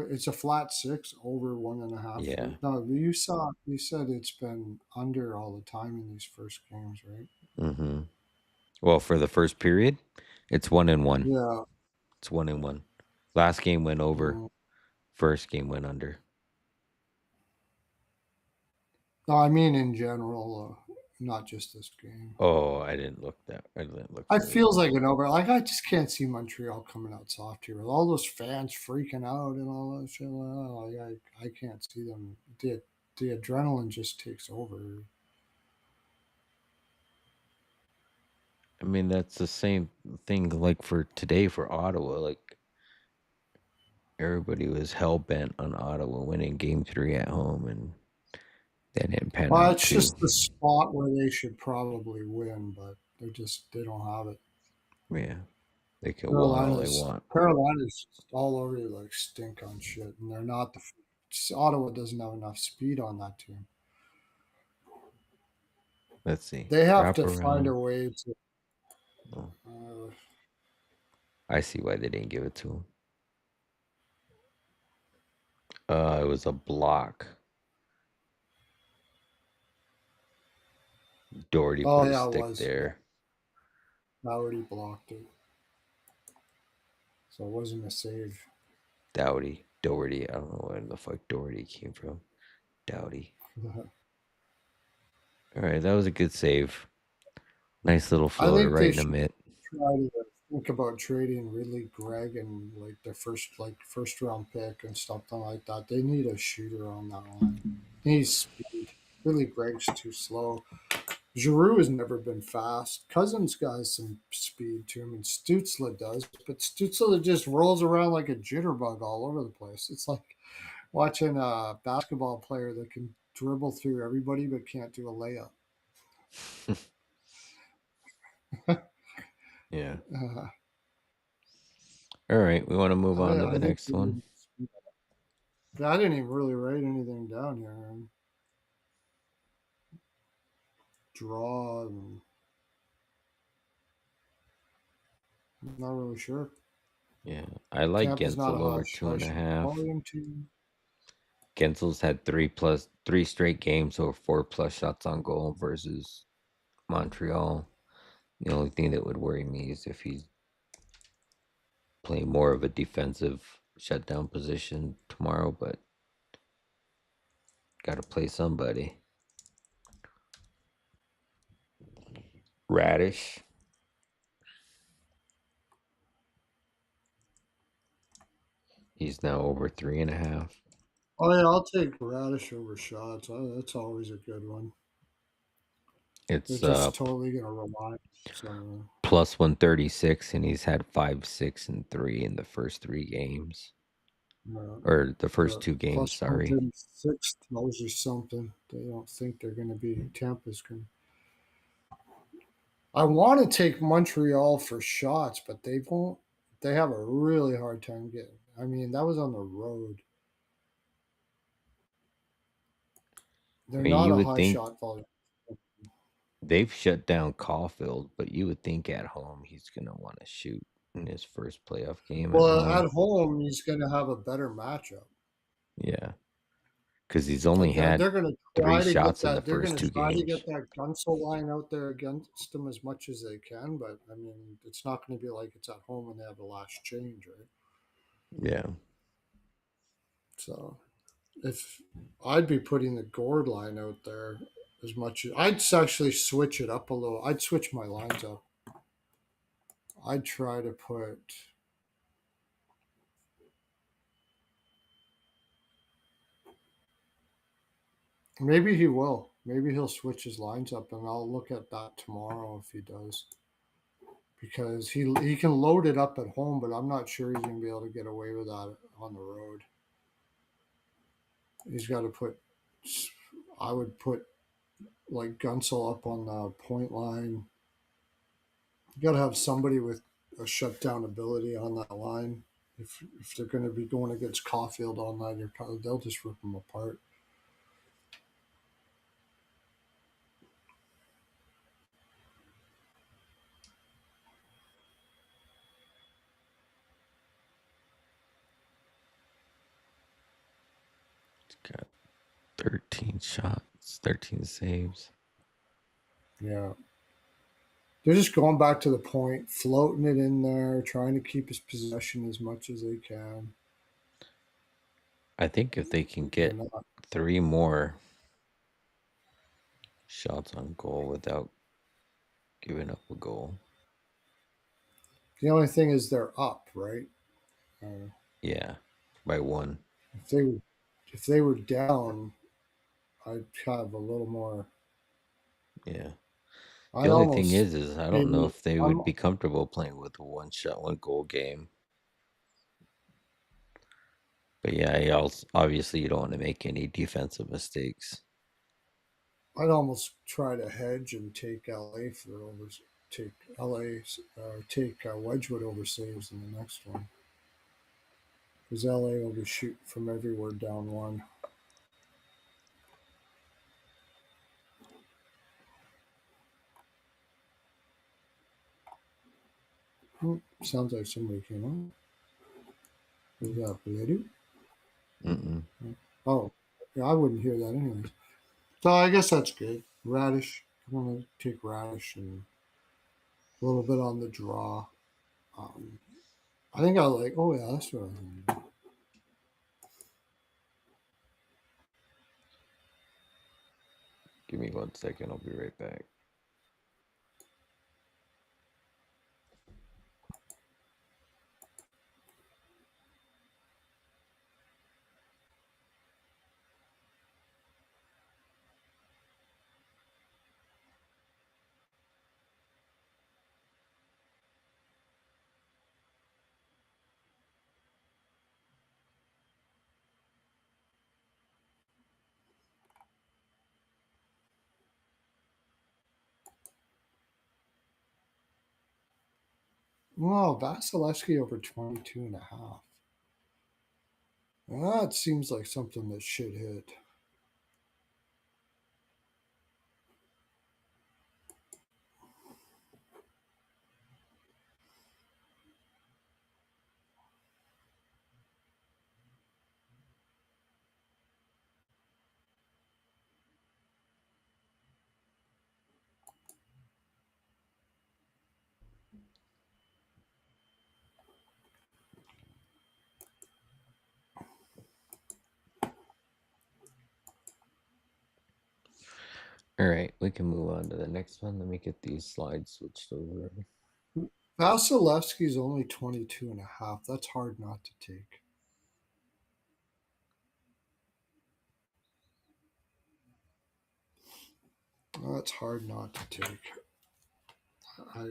it's a flat six over 1.5. Yeah. No, you said it's been under all the time in these first games, right? Mm-hmm. Well, for the first period, it's 1-1. Yeah. It's 1-1. Last game went over. Mm. First game went under. No, I mean in general, not just this game. Oh, I didn't look that. I didn't look It for the. feels like an over. Like I just can't see Montreal coming out soft here with all those fans freaking out and all that shit. Like, I can't see them. The adrenaline just takes over. I mean, that's the same thing like for today for Ottawa. Like everybody was hell bent on Ottawa winning Game 3 at home, and that didn't pan Well, out it's too. just the spot where they should probably win, but they don't have it. Yeah, they can want all they Carolina's want. Carolina's all over like stink on shit, and they're not the. Ottawa doesn't have enough speed on that team. Let's see. They have Wrap to find around. a way to. Oh, Uh, I see why they didn't give it to him. It was a block. Doherty oh put his yeah, it stick was. Yeah, there. Already blocked it, so it wasn't a save. Doherty. I don't know where the fuck Doherty came from. Doughty. All right, that was a good save. Nice little I floater think right they in the should mid. try to think about trading Ridley Gregg and like their first round pick and something like that. They need a shooter on that line. He needs speed. Ridley Gregg's too slow. Giroux has never been fast. Cousins has some speed to him, and Stutzla does, but Stutzla just rolls around like a jitterbug all over the place. It's like watching a basketball player that can dribble through everybody but can't do a layup. Yeah. Uh, All right, we want to move on to I the think next one. I didn't even really write anything down here. Draw, and I'm not really sure. Yeah, I like Tampa's not a Gensel over two high and a shot half. volume team. Gensel's had three straight games or 4+ shots on goal versus Montreal. The only thing that would worry me is if he's playing more of a defensive shutdown position tomorrow, but got to play somebody. Radish, he's now over 3.5. Oh yeah, I'll take Radish over shots. That's always a good one. They're It's just totally gonna rely on some. plus 136, and he's had 5, 6, and 3 in the first 3 games, or the first The 2 games. plus Sorry. 136 tells you something. They don't think they're going to be Tampa's going. I want to take Montreal for shots, but they won't. They have a really hard time getting. I mean, that was on the road. I They're mean, not you a would high think shot volume. they've shut down Caulfield, but you would think at home he's gonna want to shoot in his first playoff game at Well, home. at home, he's going to have a better matchup. Yeah, because he's only Like had they're going to three try to get shots in the that. They're first going to two try to games. get that Gunsel line out there against them as much as they can. But I mean, it's not going to be like it's at home when they have the last change, right? Yeah, So if I'd be putting the Gord line out there as much as I'd actually switch it up a little. I'd switch my lines up. I'd try to put. Maybe he will. Maybe he'll switch his lines up, and I'll look at that tomorrow if he does. because he can load it up at home, but I'm not sure he's going to be able to get away with that on the road. He's got to put. I would put like Gunsel up on the point line. You got to have somebody with a shutdown ability on that line. If they're going to be going against Caulfield all night, they'll just rip them apart. It's got 13 shots, 13 saves. Yeah. They're just going back to the point, floating it in there, trying to keep his possession as much as they can. I think if they can They're get not. 3 more shots on goal without giving up a goal. The only thing is they're up, right? Uh, Yeah, by 1. if they were, if they were down, I'd have a little more. Yeah. The I'd only thing almost is I don't know maybe. if they would I'm. be comfortable playing with a one shot, one goal game. But yeah, obviously you don't want to make any defensive mistakes. I'd almost try to hedge and take LA for overs. Take LA, take Wedgwood over saves in the next one because LA will be shooting from everywhere down one. Sounds like somebody came on. Is that Bledu? Mm-mm. Oh, yeah, I wouldn't hear that anyways. So I guess that's good. Radish. I'm gonna take Radish and a little bit on the draw. Um, I think I like. Oh yeah, that's what I was gonna do. Give me 1 second. I'll be right back. Wow, Vasilevsky over 22 and a half. That seems like something that should hit. All right, we can move on to the next one. Let me get these slides switched over. Vasilevsky's only 22 and a half. That's hard not to take. That's hard not to take. I,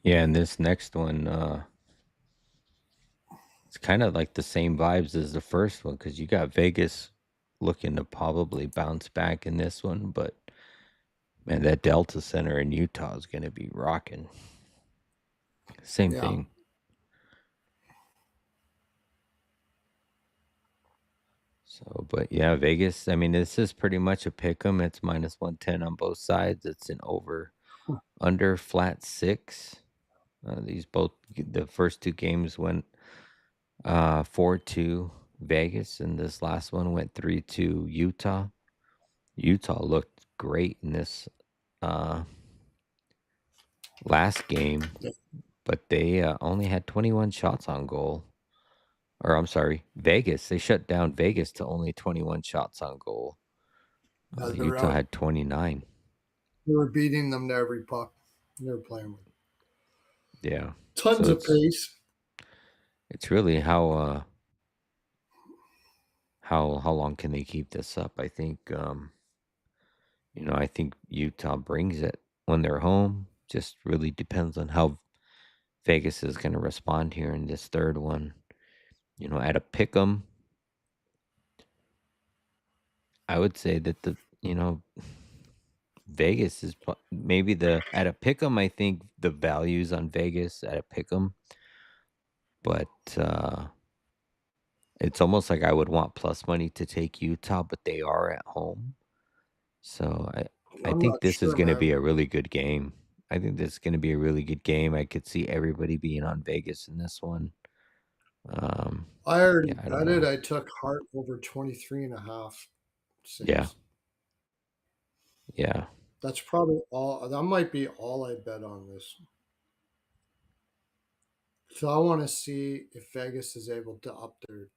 Yeah, and this next one, it's kind of like the same vibes as the first one because you got Vegas looking to probably bounce back in this one, but man, that Delta Center in Utah is going to be rocking. Same yeah, thing. So, but yeah, Vegas. I mean, this is pretty much a pick 'em. It's -110 on both sides. It's an over under flat 6. These both the first 2 games went 4-2 Vegas, and this last one went 3-2 Utah. Utah looked great in this uh, last game, but they only had 21 shots on goal. Or I'm sorry, Vegas. They shut down Vegas to only 21 shots on goal. yeah, they're Utah out. had 29. They were beating them to every puck. They were playing with Yeah. tons So of pace. it's really how long can they keep this up? I think I think Utah brings it when they're home. Just really depends on how Vegas is going to respond here in this third one. At a pick 'em, I would say that Vegas is maybe the at a pick 'em. I think the values on Vegas at a pick 'em, but it's almost like I would want plus money to take Utah, but they are at home. So I I'm think not this is sure, gonna man. be a really good game. I think this is gonna be a really good game. I could see everybody being on Vegas in this one. Um, I already yeah, I don't bet it. know. I took Hart over 23.5 Yeah, saves. yeah. That's probably all. That might be all I bet on this. So I want to see if Vegas is able to up their.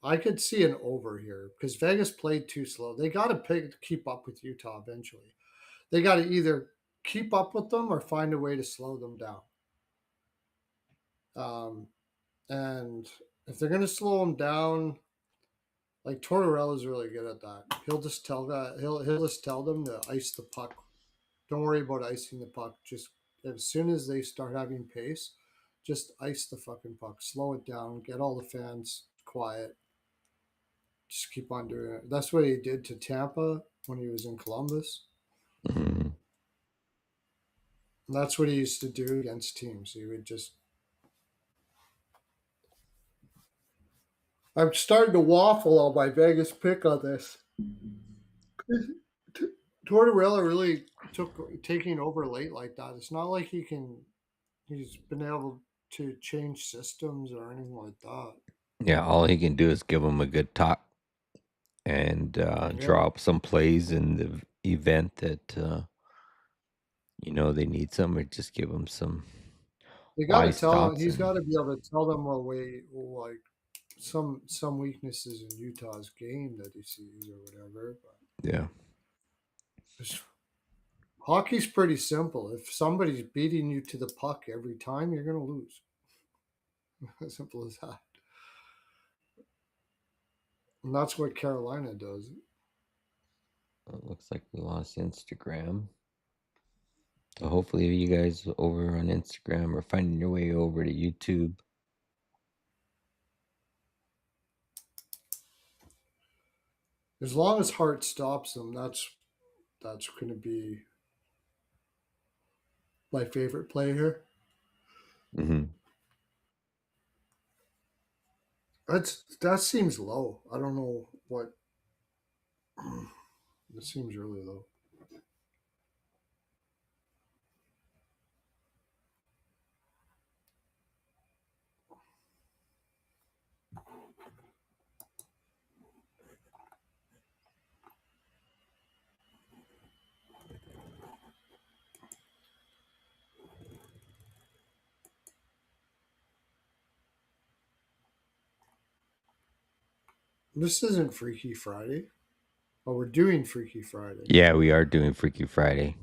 I could see an over here because Vegas played too slow. They got to keep up with Utah eventually. They got to either keep up with them or find a way to slow them down. Um, and if they're going to slow them down, like Tortorella's really good at that. He'll just tell that he'll just tell them to ice the puck. Don't worry about icing the puck. Just as soon as they start having pace, just ice the fucking puck. Slow it down. Get all the fans quiet. Just keep on doing it. That's what he did to Tampa when he was in Columbus. Mhm. And that's what he used to do against teams. He would just. I'm starting to waffle on my Vegas pick on this. Tortorella really took taking over late like that. It's not like he can. He's been able to change systems or anything like that. Yeah, all he can do is give them a good talk and Yeah, draw up some plays in the event that they need some, or just give them some you got to wise tell him. thoughts. He's And got to be able to tell them what way, like some weaknesses in Utah's game that he sees or whatever. But yeah. just, hockey's pretty simple. If somebody's beating you to the puck every time, you're gonna lose. As simple as that. And that's what Carolina does. It looks like we lost Instagram. So hopefully you guys over on Instagram are finding your way over to YouTube. As long as Hart stops them, that's going to be my favorite play here. Hmm. That seems low. I don't know what. It seems really low. This isn't Freaky Friday. Oh, we're doing Freaky Friday. Yeah, we are doing Freaky Friday.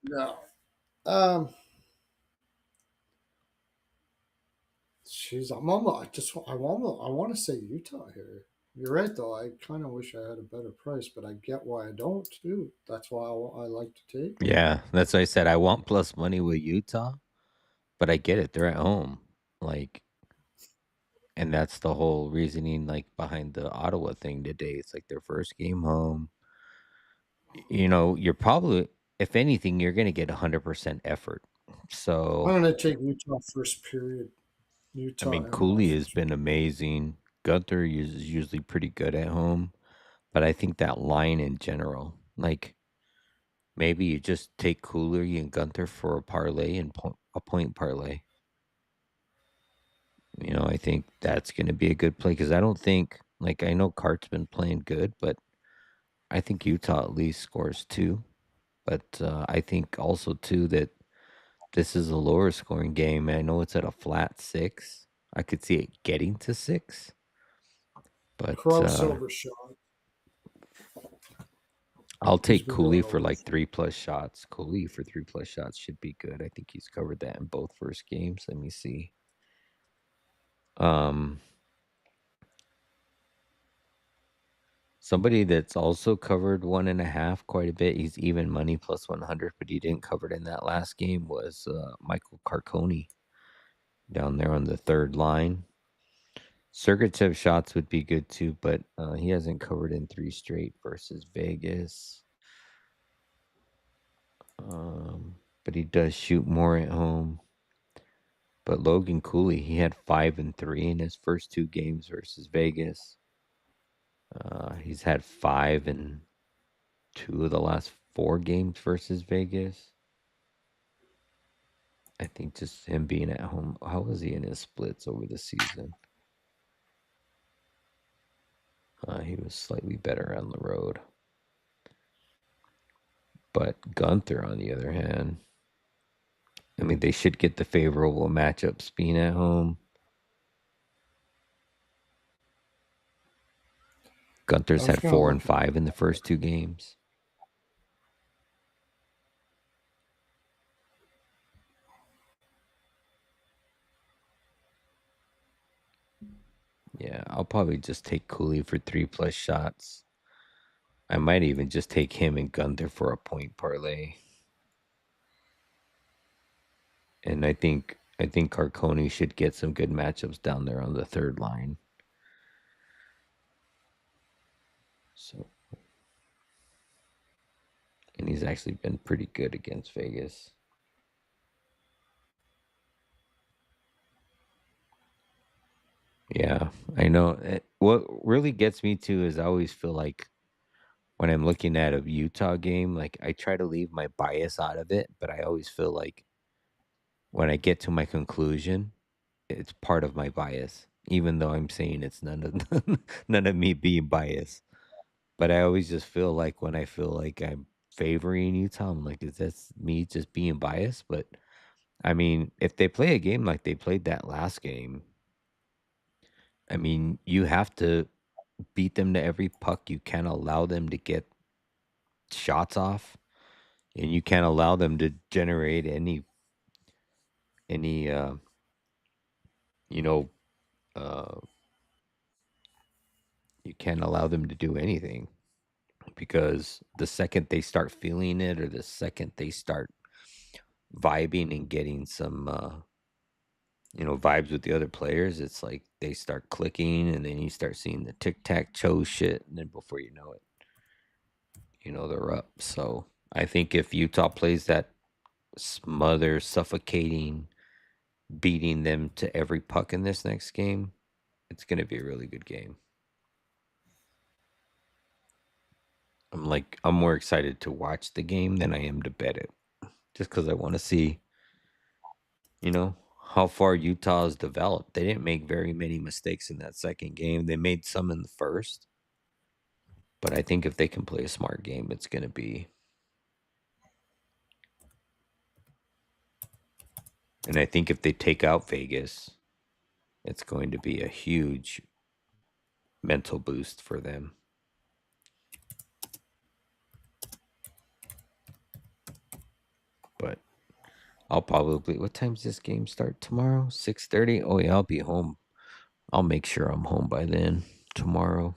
No. Um. Jeez, I'm almost. I want to say Utah here. You're right, though. I kind of wish I had a better price, but I get why I don't too. That's why I like to take them. Yeah, that's why I said I want plus money with Utah, but I get it. They're at home. Like, and that's the whole reasoning like behind the Ottawa thing today. It's like their first game home. You're probably, if anything, you're gonna get 100% effort. I'm So gonna take Utah first period. I Utah mean, and money Cooley has first. been amazing. Gunther is usually pretty good at home, but I think that line in general, like maybe you just take Cooley and Gunther for a parlay and a point parlay. I think that's going to be a good play because I don't think, like, I know Cart's been playing good, but I think Utah at least scores two. But I think also too that this is a lower scoring game. I know it's at a flat six. I could see it getting to six, but Crossover shot. I'll He's take been Cooley going for over. like 3+ shots. Cooley for 3+ shots should be good. I think he's covered that in both first games. Let me see. Um, Somebody that's also covered 1.5 quite a bit. He's even money plus 100, but he didn't cover it in that last game was Michael Carconi down there on the third line. Sergachev shots would be good too, but he hasn't covered in 3 straight versus Vegas. But he does shoot more at home. But Logan Cooley, he had 5-3 in his first 2 games versus Vegas. He's had 5-2 of the last 4 games versus Vegas. I think just him being at home. How was he in his splits over the season? He was slightly better on the road. But Gunther, on the other hand, I mean, they should get the favorable matchups being at home. I Gunther's was had gonna 4 and look at 5 in the first 2 games. Yeah, I'll probably just take Cooley for 3+ shots. I might even just take him and Gunther for a point parlay. And I think Carconi should get some good matchups down there on the third line. So, and he's actually been pretty good against Vegas. Yeah, I know. What really gets me too is I always feel like when I'm looking at a Utah game, like I try to leave my bias out of it, but I always feel like when I get to my conclusion, it's part of my bias, even though I'm saying it's none of none of me being biased. But I always just feel like when I feel like I'm favoring Utah, I'm like, is that me just being biased? But I mean, if they play a game like they played that last game, I mean, you have to beat them to every puck. You can't allow them to get shots off, and you can't allow them to generate any you know uh you can't allow them to do anything because the second they start feeling it or the second they start vibing and getting some vibes with the other players, it's like they start clicking and then you start seeing the tic-tac-toe shit and then before you know it, they're up. So I think if Utah plays that smother, suffocating, beating them to every puck in this next game, it's going to be a really good game. I'm more excited to watch the game than I am to bet it, just because I want to see, how far Utah has developed. They didn't make very many mistakes in that second game. They made some in the first, but I think if they can play a smart game, it's going to be. And I think if they take out Vegas, it's going to be a huge mental boost for them. But I'll probably. What time's this game start tomorrow? 6:30. Oh yeah, I'll be home. I'll make sure I'm home by then tomorrow.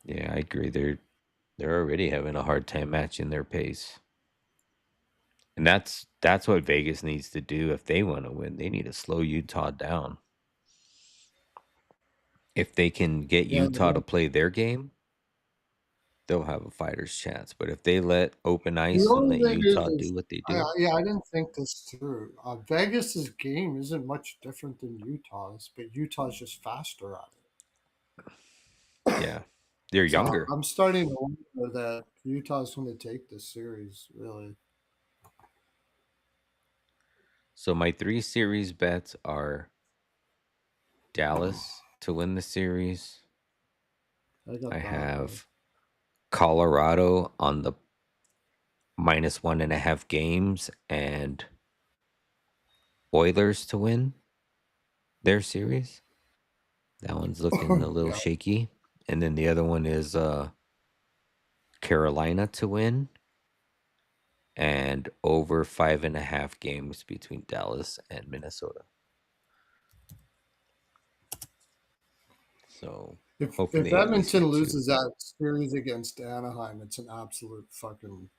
Yeah, I agree. They're already having a hard time matching their pace. And that's what Vegas needs to do if they want to win. They need to slow Utah down. If they can get yeah. Utah to play their game, they'll have a fighter's chance. But if they let open The ice and only let thing Utah do is, what they do, yeah, I didn't think this through. Vegas's game isn't much different than Utah's, but Utah's just faster at it. yeah, they're So younger. I'm starting to wonder that Utah's going to take this series. Really, So my 3 series bets are Dallas to win the series. I I got that one. have Colorado on the minus 1.5 games and Oilers to win their series. That one's looking a little Yeah, shaky. And then the other one is Carolina to win and over 5.5 games between Dallas and Minnesota. So If hopefully they at least Edmonton get two. loses that series against Anaheim, it's an absolute fucking.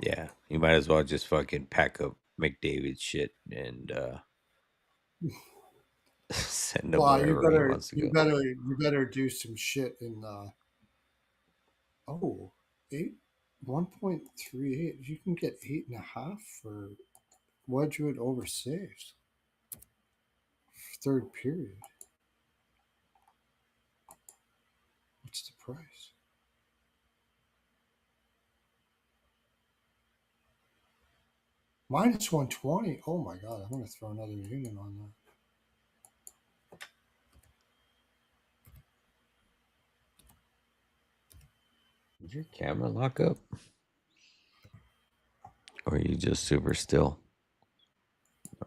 Yeah, you might as well just fucking pack up McDavid's shit and send him Well, wherever he wants to go. you better do some shit in oh eight 1.38. You can get 8.5 for Wedgwood over saves. Third period. What's the price? Minus 120. Oh my god, I'm gonna throw another unit on that. Did your camera lock up? Or are you just super still?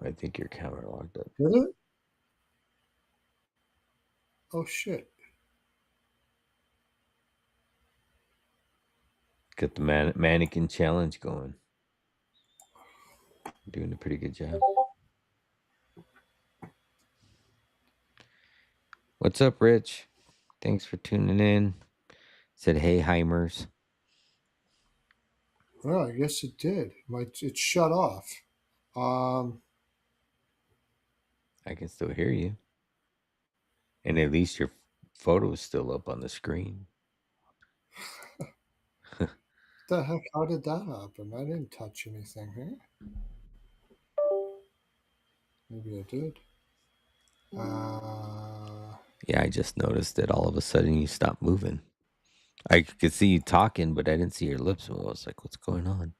I think your camera locked up. Did it? Oh shit. Got the mannequin challenge going. Doing a pretty good job. What's up, Rich? Thanks for tuning in. Said, hey, Hymers. Well, I guess it did. It shut off. Um, I can still hear you. And at least your photo is still up on the screen. the heck? How did that happen? I didn't touch anything here. Maybe I did. Yeah, I just noticed that all of a sudden you stopped moving. I could see you talking, but I didn't see your lips move. I was like, what's going on?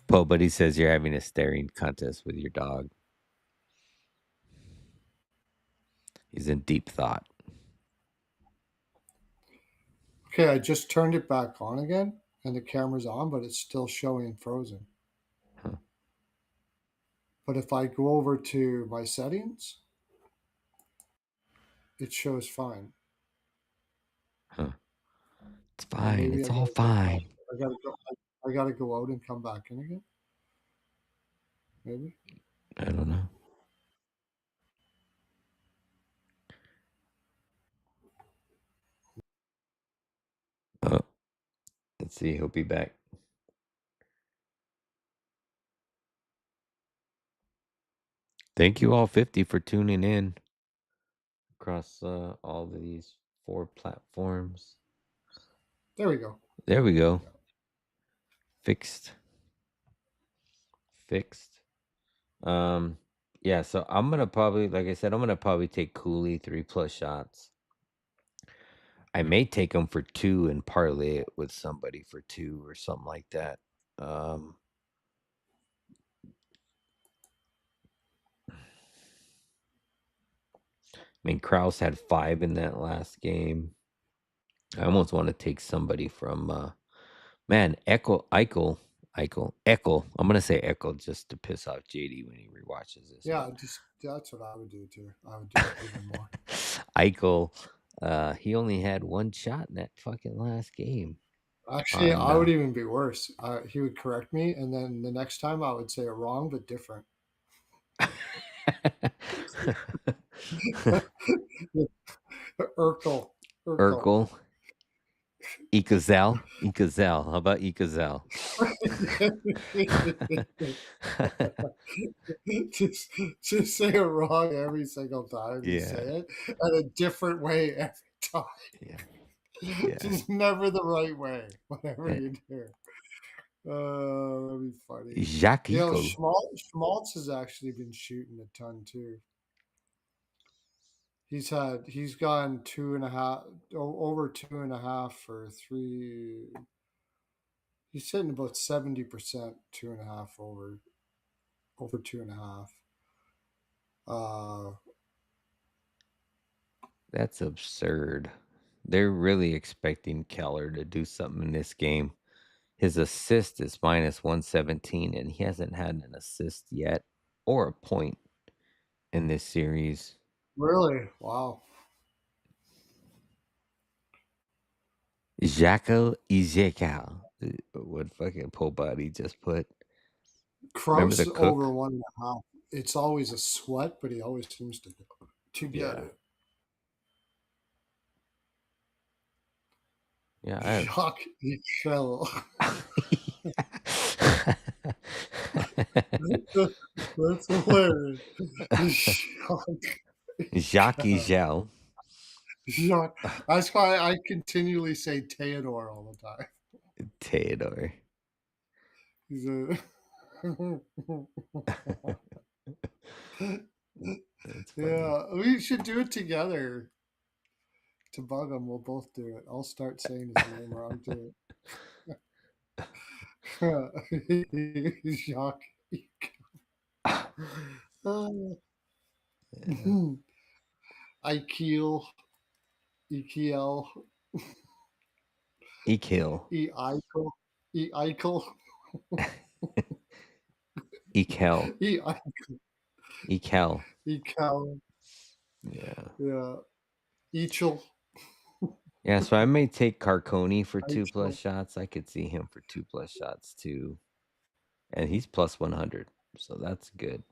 Poe Buddy says you're having a staring contest with your dog. He's in deep thought. Okay, I just turned it back on again, and the camera's on, but it's still showing frozen. Huh. But if I go over to my settings, it shows fine. Huh. It's Or fine. maybe It's all fine. I gotta go. I gotta go out and come back in again. Maybe. I don't know. Oh, let's see. He'll be back. Thank you all 50 for tuning in across all of these 4 platforms. There we go. There we go. Yeah. Fixed. Fixed. Yeah, so I'm gonna probably, like I said, I'm gonna probably take Cooley 3+ shots. I may take them for 2 and parlay it with somebody for 2 or something like that. Um, I mean, Kraus had 5 in that last game. I almost want to take somebody from man, Eckel. I'm gonna say Eckel just to piss off JD when he rewatches this. Yeah, just that's what I would do too. I would do it even more. Eichel, he only had 1 shot in that fucking last game. Actually, On I would even be worse. He would correct me, and then the next time I would say it wrong but different. Urkel, Urkel. Urkel, Ikazel. How about Ikazel? just, just say it wrong every single time you say Yeah, it, and a different way every time. yeah, yeah. Just never the right way, whatever Eh, you do. That'd be funny. Jacques You know, Eichel. Schmaltz has actually been shooting a ton too. He's gone 2.5 over 2.5 for three. He's hitting about 70%, 2.5 over 2.5. Uh, That's absurd. They're really expecting Keller to do something in this game. His assist is minus 117, and he hasn't had an assist yet or a point in this series. really? Wow. Jackal Ezekiel. What fucking Poe Body just put. Remember the Kraus over cook? 1.5. It's always a sweat, but he always seems to get Yeah. it. Yeah, I have. Jacques Michel. That's hilarious. Jacques. Jacques Gel. Jacques. That's why I continually say Theodore all the time. Theodore. He's a That's funny. yeah, we should do it together. To bug him, we'll both do it. I'll start saying his name wrong too. Jacques. Uh, Yeah. Ikeel, Ekiel, Ekel. E Eichel, E Eichel, Ekel. E Eichel, Ekel. Ekel, Yeah. yeah, Eichel, Yeah, so I may take Carconi for two plus Eichel. shots. I could see him for two plus shots too. And he's plus 100. So that's good.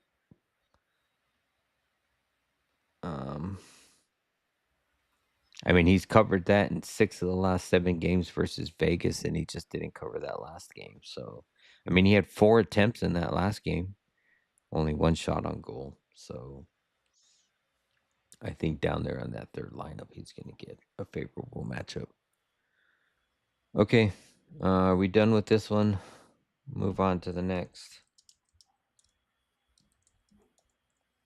Um, I mean, he's covered that in 6 of the last 7 games versus Vegas, and he just didn't cover that last game. So, I mean, he had 4 attempts in that last game, only 1 shot on goal. So, I think down there on that third lineup, he's going to get a favorable matchup. Okay, are we done with this one? Move on to the next.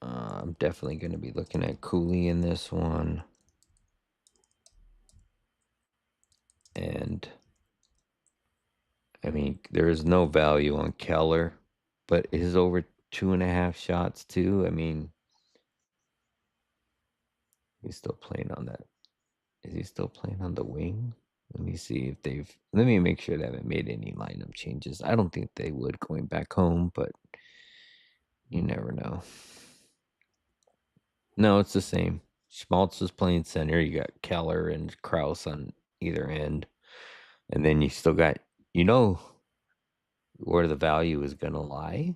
I'm definitely going to be looking at Cooley in this one. And I mean, there is no value on Keller, but his over 2.5 shots too. I mean, he's still playing on that. Is he still playing on the wing? Let me see if they've. Let me make sure they haven't made any lineup changes. I don't think they would going back home, but you never know. No, it's the same. Schmaltz is playing center. You got Keller and Kraus on either end, and then you still got. You know where the value is gonna lie?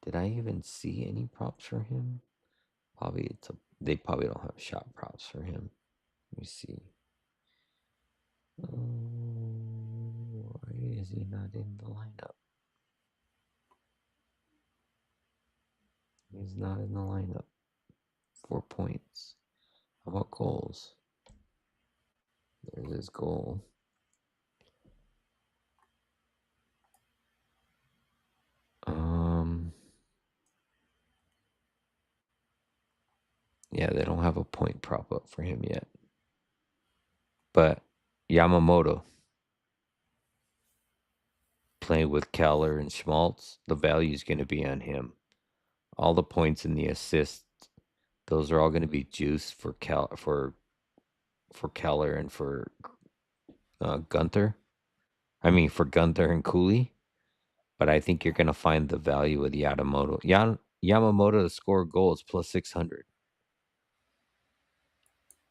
Did I even see any props for him? Probably they probably don't have shot props for him. Let me see. Why is he not in the lineup? He's not in the lineup. 4 points. How about goals? There's his goal. Um, yeah, they don't have a point prop up for him yet. But Yamamoto playing with Keller and Schmaltz, the value is going to be on him. All the points and the assists, those are all going to be juice for Keller and for Gunther. I mean, for Gunther and Cooley. But I think you're going to find the value of the Yamamoto to score goals plus 600.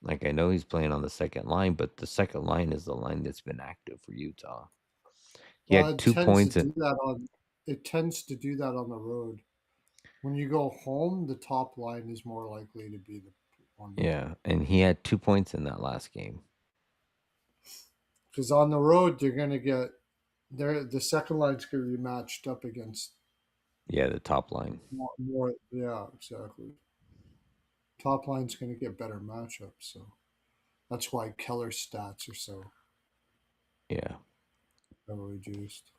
Like, I know he's playing on the second line, but the second line is the line that's been active for Utah. He Well, had 2 points in, it tends to do that on the road. When you go home, the top line is more likely to be the one to yeah, do. and he had 2 points in that last game. Because on the road, they're going to get the second line's going to be matched up against Yeah, the top line. more. Yeah, exactly. Top line's going to get better matchups, so that's why Keller's stats are so Yeah. heavily juiced.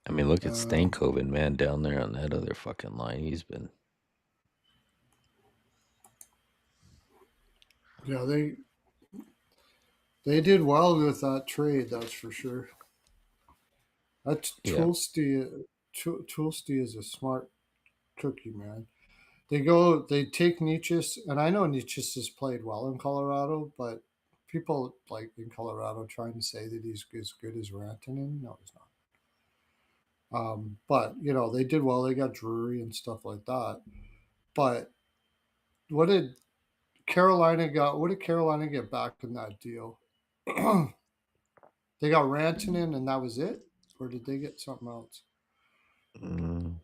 I mean, look at Um, Stankoven, man, down there on that other fucking line. He's been. yeah, they did well with that trade, that's for sure. That Yeah. Toolsty is a smart cookie, man. They take Nietzsche's, and I know Nietzsche's has played well in Colorado, but people like in Colorado trying to say that he's as good as Rantanen. No, he's not. But they did well. They got Drury and stuff like that. But what did Carolina got? What did Carolina get back in that deal? They got Rantanen, and that was it, or did they get something else? Mm.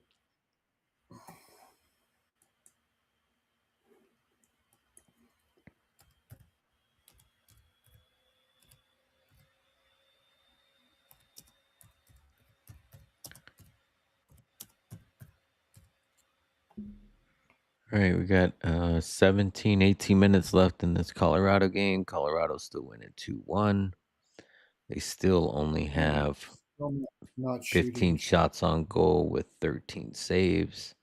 All right, we got 17, 18 minutes left in this Colorado game. Colorado's still winning 2-1. They still only have Still not 15 shooting. shots on goal with 13 saves.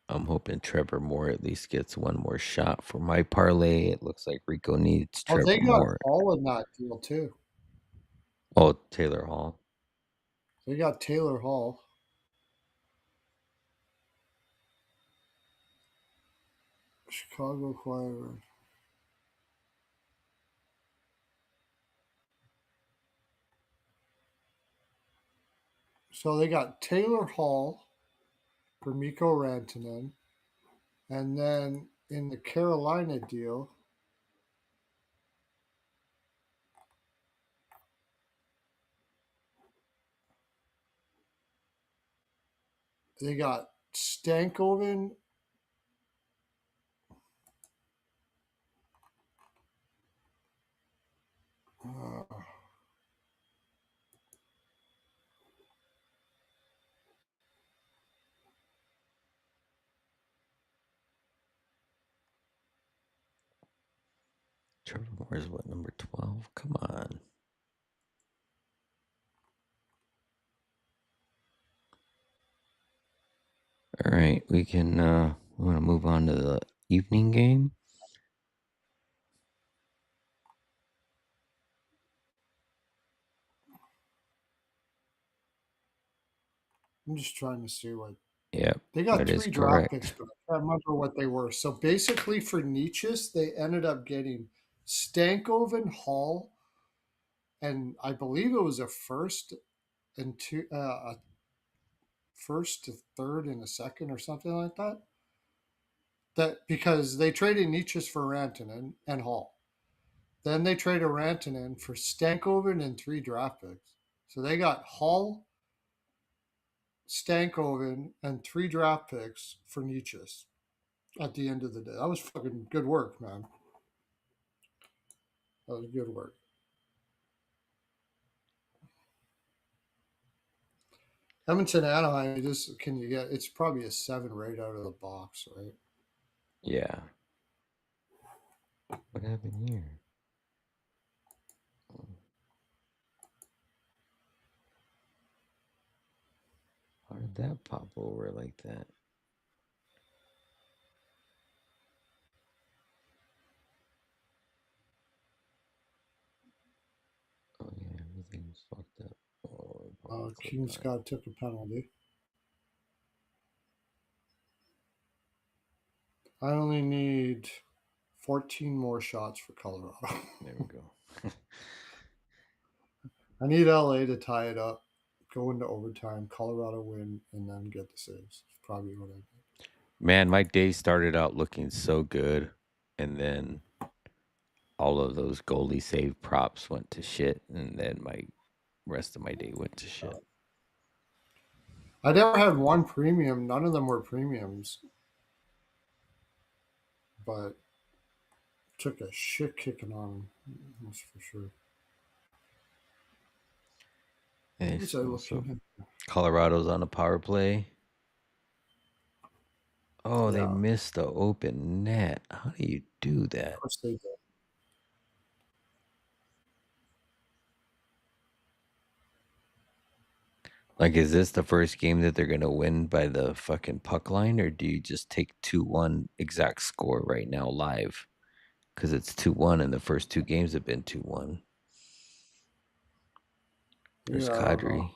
I'm hoping Trevor Moore at least gets one more shot for my parlay. It looks like Rico needs Oh, Trevor they got Moore. Hall in that deal too. Oh, Taylor Hall. They got Taylor Hall. Chicago Fire. So they got Taylor Hall for Mikko Rantanen, and then in the Carolina deal, they got Stankoven. Uh, Trevor Moore is what, number 12? Come on. All right, we want to move on to the evening game. I'm just trying to see what Yep, they got. that is Three draft correct. picks, but I can't remember what they were. So basically, for Nietzsche's, they ended up getting Stankoven, Hall, and I believe it was a first and a first, a third, and a second, or something like that. That because they traded Nietzsche's for Rantanen and Hall. Then they traded Rantanen for Stankoven and three draft picks. So they got Hall, Stankoven, and three draft picks for Nietzsche's at the end of the day. That was fucking good work, man. That was good work. Edmonton Anaheim, just can you get? It's probably a 7 right out of the box, right? Yeah. What happened here? How did that pop over like that? Oh yeah, everything's fucked up. Oh, I probably clicked King on it. Scott took a penalty. I only need 14 more shots for Colorado. There we go. I need LA to tie it up, go into overtime, Colorado win, and then get the saves. It's probably what I need. Man, my day started out looking so good, and then all of those goalie save props went to shit, and then my rest of my day went to shit. I never had one premium. None of them were premiums, but took a shit kicking on them. That's for sure. And What was I also, looking at? Colorado's on a power play. Oh, they Yeah, of missed the open net. How do you do that? course they did. Like, is this the first game that they're gonna win by the fucking puck line, or do you just take 2-1 exact score right now live? Because it's 2-1, and the first two games have been 2-1. There's Yeah. Kadri.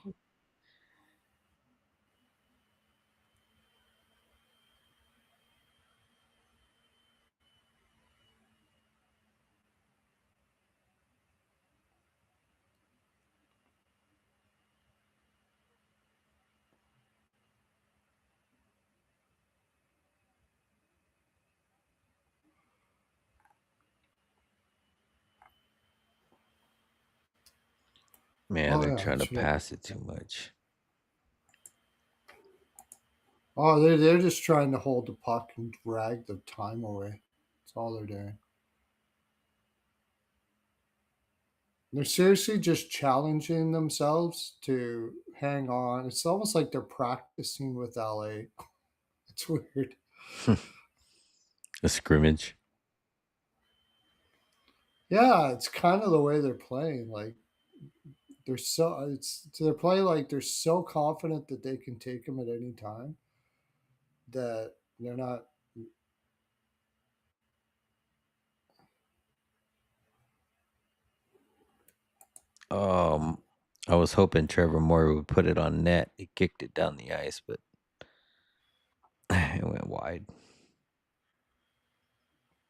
Man, Oh they're yeah. trying to pass it too much. Oh, they're just trying to hold the puck and drag the time away. That's all they're doing. They're seriously just challenging themselves to hang on. It's almost like they're practicing with LA. It's weird. A scrimmage. Yeah, it's kind of the way they're playing. Like they're playing like they're so confident that they can take them at any time that they're not. I was hoping Trevor Moore would put it on net. He kicked it down the ice, but it went wide.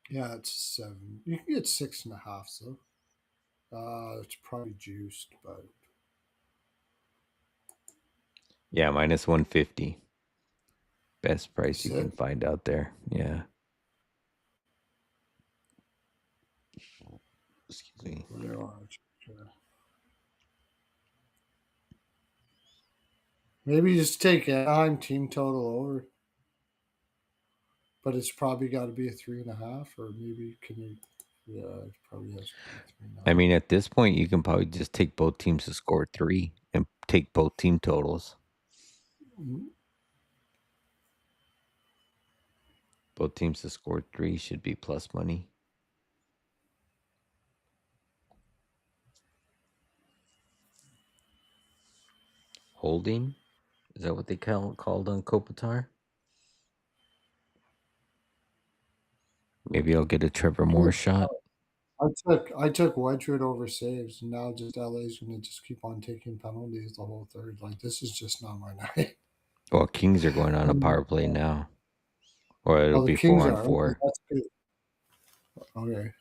Yeah, it's 7. You can get 6.5. So it's probably juiced, but Yeah, minus 150. Best price is you can it? find out there. Yeah. Excuse me. Where are Maybe just take Anaheim team total over, but it's probably got to be a 3.5, or maybe can you? Yeah, it probably has to be three and a I half. mean, at this point, you can probably just take both teams to score 3 and take both team totals. Mm, Both teams to score 3 should be plus money. Holding? Is that what they called on Kopitar? Maybe I'll get a Trevor Moore shot. I took Wedgwood over saves, and now just LA's going to just keep on taking penalties the whole third. Like this is just not my night. Well, Kings are going on a power play now, or it'll Oh, the be four Kings on are. Okay, four. that's good. Okay.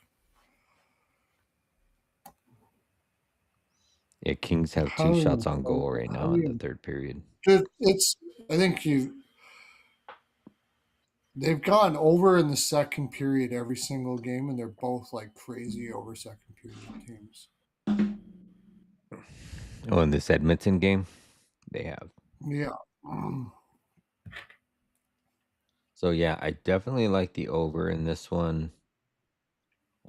Yeah, Kings have 2 How do shots you on play? goal right How now do in the you? third period. It's. I think they've gone over in the second period every single game, and they're both like crazy over second period teams. Oh, in this Edmonton game, they have. Yeah. Mm. So yeah, I definitely like the over in this one.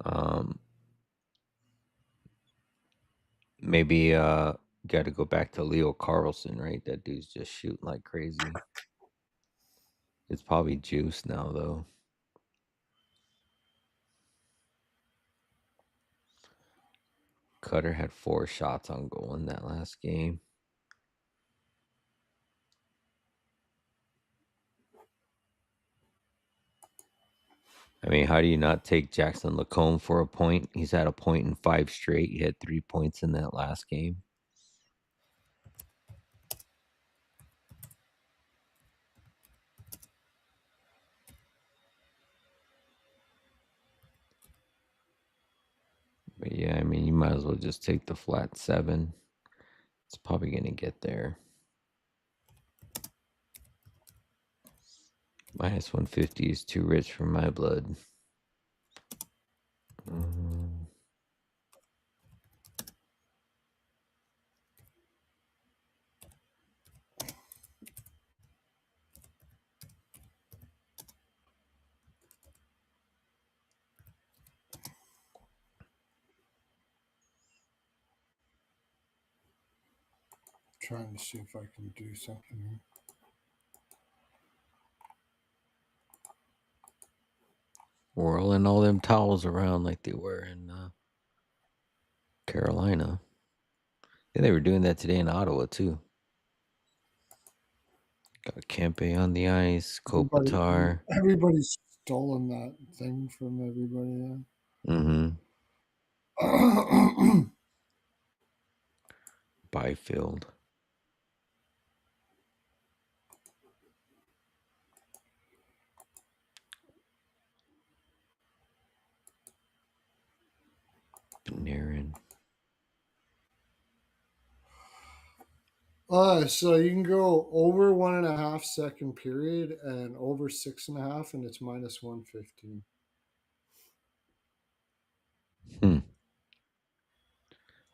Um, maybe got to go back to Leo Carlson, right? That dude's just shooting like crazy. It's probably juice now though. Cutter had 4 shots on goal in that last game. I mean, how do you not take Jackson Lacombe for a point? He's had a point in 5 straight. He had 3 points in that last game. But yeah, I mean, you might as well just take the flat 7. It's probably going to get there. Minus 150 is too rich for my blood. Mm, Trying to see if I can do something. whirling all them towels around like they were in Carolina. Yeah, they were doing that today in Ottawa too. Got Kempe on the ice, Everybody, Kopitar. everybody's stolen that thing from everybody. Mm-hmm. Yeah. Byfield. Panarin. So you can go over 1.5 second period and over 6.5, and it's minus 115. Hmm.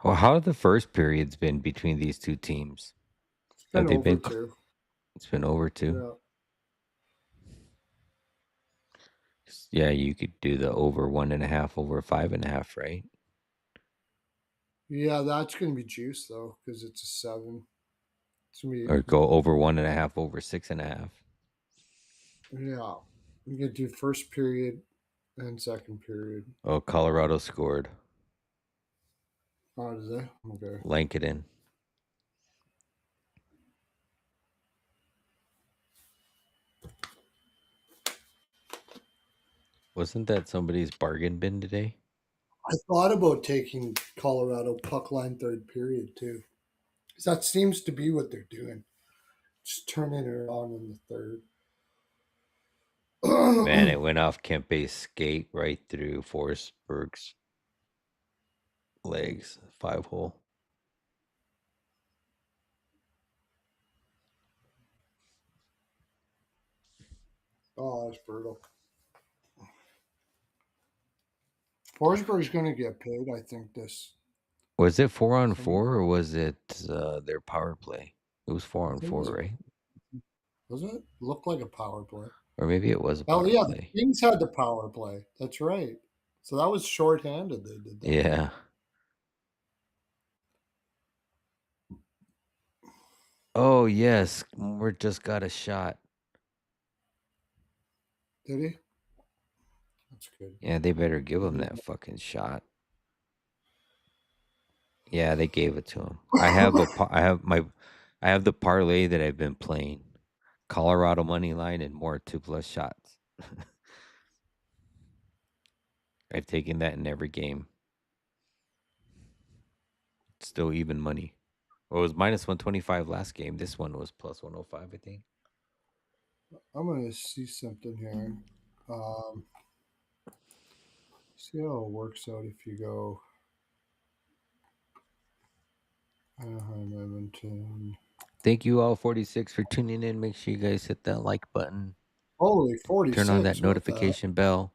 Well, how have the first periods been between these two teams? It's Have been they over been? two. It's been over two. Yeah. Yeah, you could do the over 1.5, over 5.5, right? Yeah, that's going to be juice, though, because it's a 7. It's going Or to be, go over 1.5, over 6.5. yeah. You can do first period and second period. Oh, Colorado scored. Oh, does it? Okay. Lankanen. Wasn't that somebody's bargain bin today? I thought about taking Colorado puck line third period, too. 'Cause that seems to be what they're doing. Just turning it on in the third. Man, it went off Kempe's skate right through Forsberg's legs. 5 hole. Oh, that's brutal. Forsberg's going to get paid, I think, this. Was it 4 on Some, 4 or was it their power play? It was 4 I on think it 4, right? was it? Looked like a power play. Or maybe it was a Oh, power yeah, the play. Kings had the power play. That's right. So that was shorthanded. They did that. Yeah. Oh, yes. We're just got a shot. Did he? That's good. Yeah, they better give He him did. that fucking shot. Yeah, they gave it to him. I have the parlay that I've been playing. Colorado money line and more 2+ shots. I've taken that in every game. Still even money. Well, it was minus 125 last game. This one was plus 105, I think. I'm going to see something here. See how it works out if you go Anaheim, Edmonton. Thank you all 46 for tuning in. Make sure you guys hit that like button. Holy, Turn on that 46. What the heck? notification bell.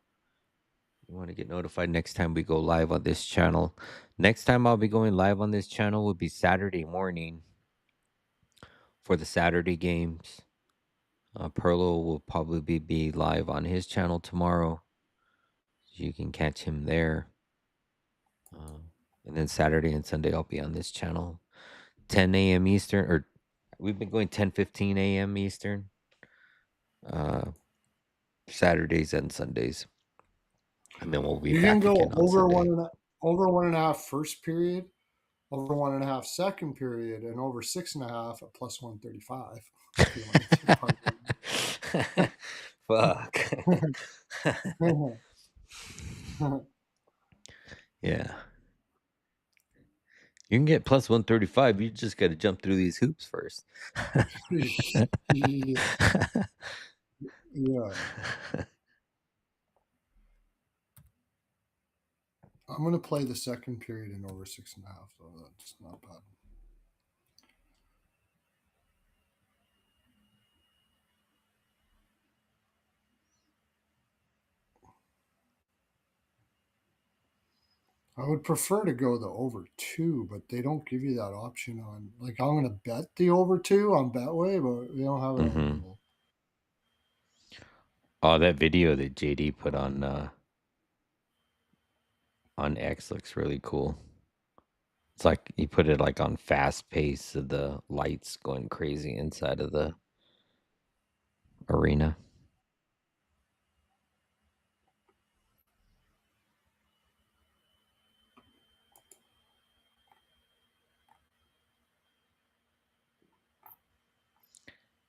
You want to get notified next time we go live on this channel. Next time I'll be going live on this channel will be Saturday morning for the Saturday games. Pearlo will probably be live on his channel tomorrow. So you can catch him there. Uh, and then Saturday and Sunday I'll be on this channel. 10 a.m. Eastern, or we've been going 10:15 a.m. Eastern. Uh, Saturdays and Sundays. And then we'll be You can back go again on Sunday. over 1.5 first period, over 1.5 second period, and over 6.5 at plus 135. If you want to part. Fuck. Yeah. You can get plus 135. You just got to jump through these hoops first. Yeah. Yeah. I'm going to play the second period in over 6.5, so that's not bad. I would prefer to go the over 2, but they don't give you that option on. Like, I'm going to bet the over 2 on Betway, but they don't have it on Hmm. Google. Oh, that video that JD put on X looks really cool. It's like he put it like on fast pace of the lights going crazy inside of the arena.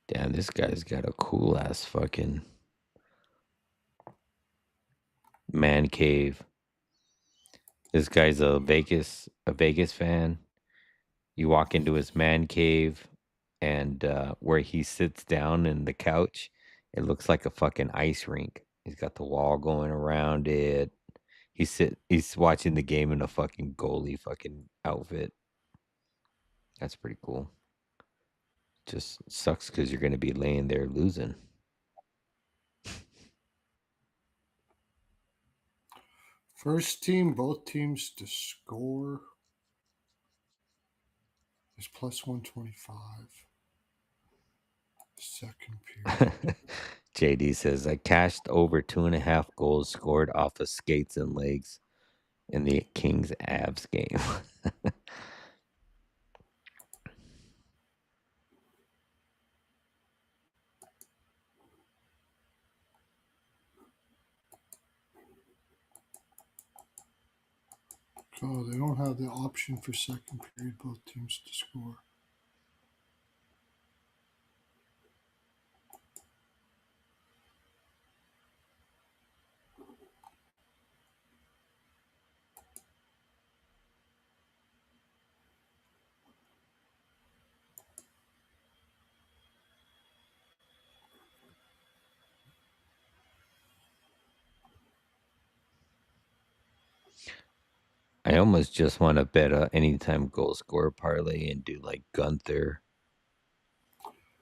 Damn, this guy's got a cool ass fucking man cave. This guy's a Vegas fan. You walk into his man cave, and where he sits down in the couch, it looks like a fucking ice rink. He's got the wall going around it. He's watching the game in a fucking goalie fucking outfit. That's pretty cool. Just sucks because you're gonna be laying there losing. First team, both teams to score is plus 125. Second period. JD says I cashed over 2.5 goals scored off of skates and legs in the Kings Avs game. Oh, they don't have the option for second period, both teams to score. I almost just want to bet a anytime goal scorer parlay and do like Gunther,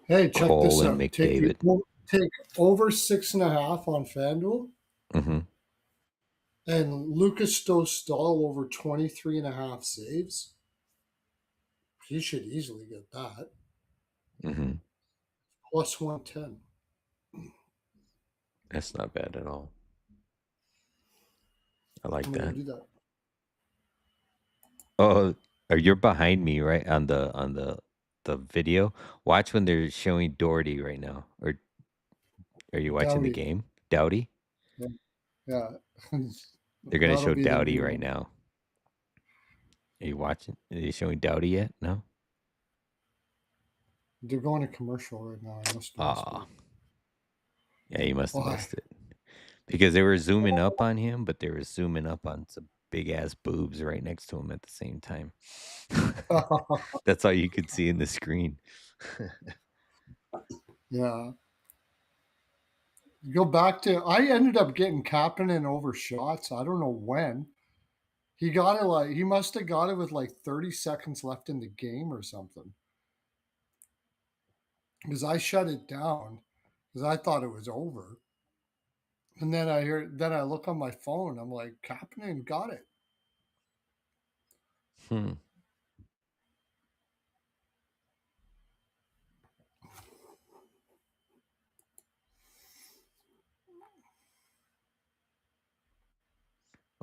Hey, check Cole, this and out. McDavid. Take over 6.5 on FanDuel Hmm. and Lucas Dostal over 23.5 saves. He should easily get that. Hmm. Plus 110. That's not bad at all. I like I'm going to that. do that. Oh, you're behind me, right? On the video. Watch when they're showing Doherty right now. Or are you watching the Dowdy. game? Doughty? Yeah. Yeah. They're gonna That'll show be the Doughty new right one. now. Are you watching? Are they showing Doughty yet? No? They're going to commercial right now. I must have missed Ah, it. yeah, you must have Why? missed it. Because they were zooming up on him, but they were zooming up on some big ass boobs right next to him at the same time. That's all you could see in the screen. Yeah. Go back to I ended up getting Kapanen over shots. I don't know when. He got it like he must have got it with like 30 seconds left in the game or something. Because I shut it down because I thought it was over. And then I look on my phone. I'm like, Kapanen got it. Hmm.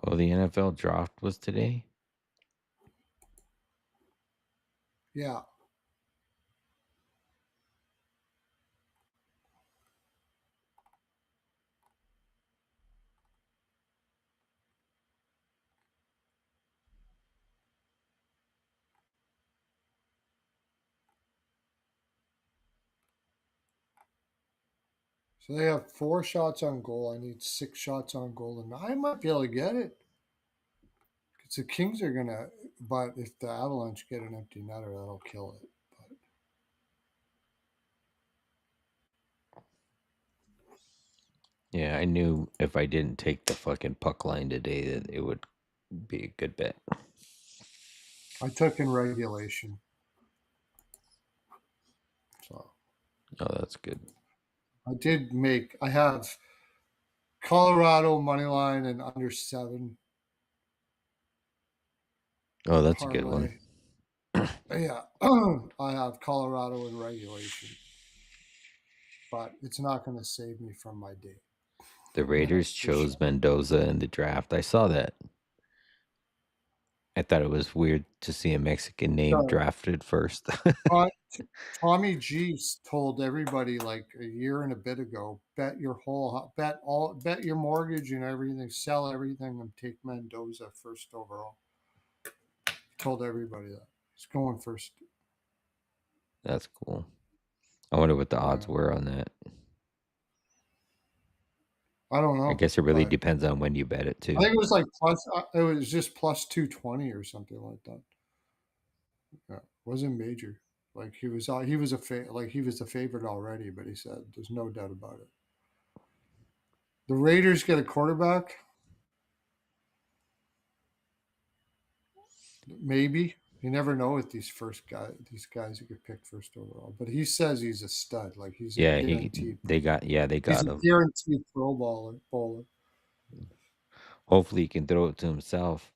Oh, the NFL draft was today? Yeah. So they have 4 shots on goal. I need 6 shots on goal, and I might be able to get it. Because the Kings are gonna, but if the Avalanche get an empty netter, that'll kill it. But Yeah, I knew if I didn't take the fucking puck line today that it would be a good bet. I took in regulation, so Oh, that's good. I did make. I have Colorado money line and under 7 Oh, that's a good one. parlay. Yeah, I have Colorado in regulation, but it's not going to save me from my day. The Raiders That's for sure. chose Mendoza in the draft. I saw that. I thought it was weird to see a Mexican name So, drafted first. uh, Tommy G told everybody like a year and a bit ago, bet your mortgage and everything, sell everything, and take Mendoza first overall. Told everybody that he's going first. That's cool. I wonder what the odds Yeah, were on that. I don't I know, guess it really but depends on when you bet it I too. think it was like plus. It was just plus 220 or something like that. Yeah. Wasn't major. Like he was a favorite already, but he said there's no doubt about it. The Raiders get a quarterback, maybe. You never know with these guys who get picked first overall. But he says he's a stud, like he's a Yeah, guaranteed. they He's got a him. guaranteed Pro Bowler. Bowler. Hopefully he can throw it to himself.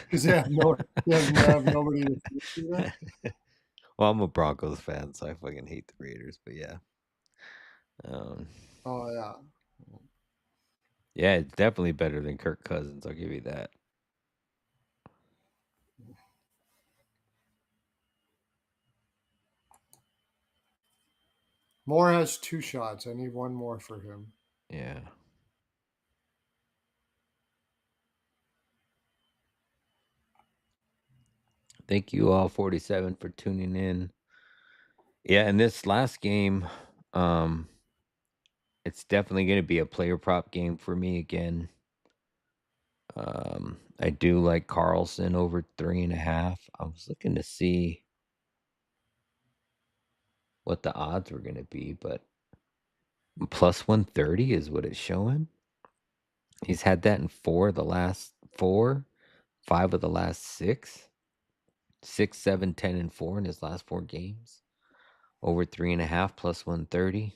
Because they have nobody to do that. Well, I'm a Broncos fan, so I fucking hate the Raiders, but yeah. Um, Oh yeah. yeah, it's definitely better than Kirk Cousins. I'll give you that. Moore has 2 shots. I need one more for him. Yeah. Thank you all 47 for tuning in. Yeah, in this last game, um, it's definitely going to be a player prop game for me again. I do like Carlson over 3.5. I was looking to see what the odds were going to be, but plus 130 is what it's showing. He's had that in 4 of the last 4, 5 of the last 6, 6, 7, 10, and 4 in his last 4 games. Over 3.5 plus 130.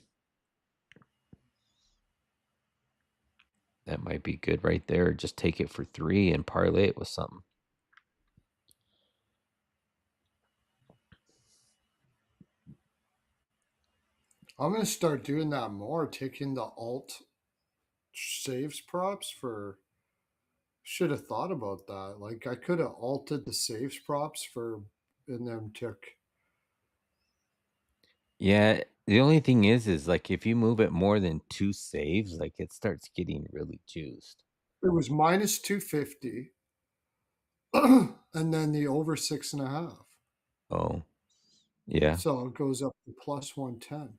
That might be good right there. Just take it for 3 and parlay it with something. I'm gonna start doing that more. Taking the alt saves props for. Should have thought about that. Like I could have altered the saves props for, and then took. Yeah, the only thing is like if you move it more than 2 saves, like it starts getting really juiced. It was minus 250, and then the over 6.5. Oh, yeah. So it goes up to plus 110.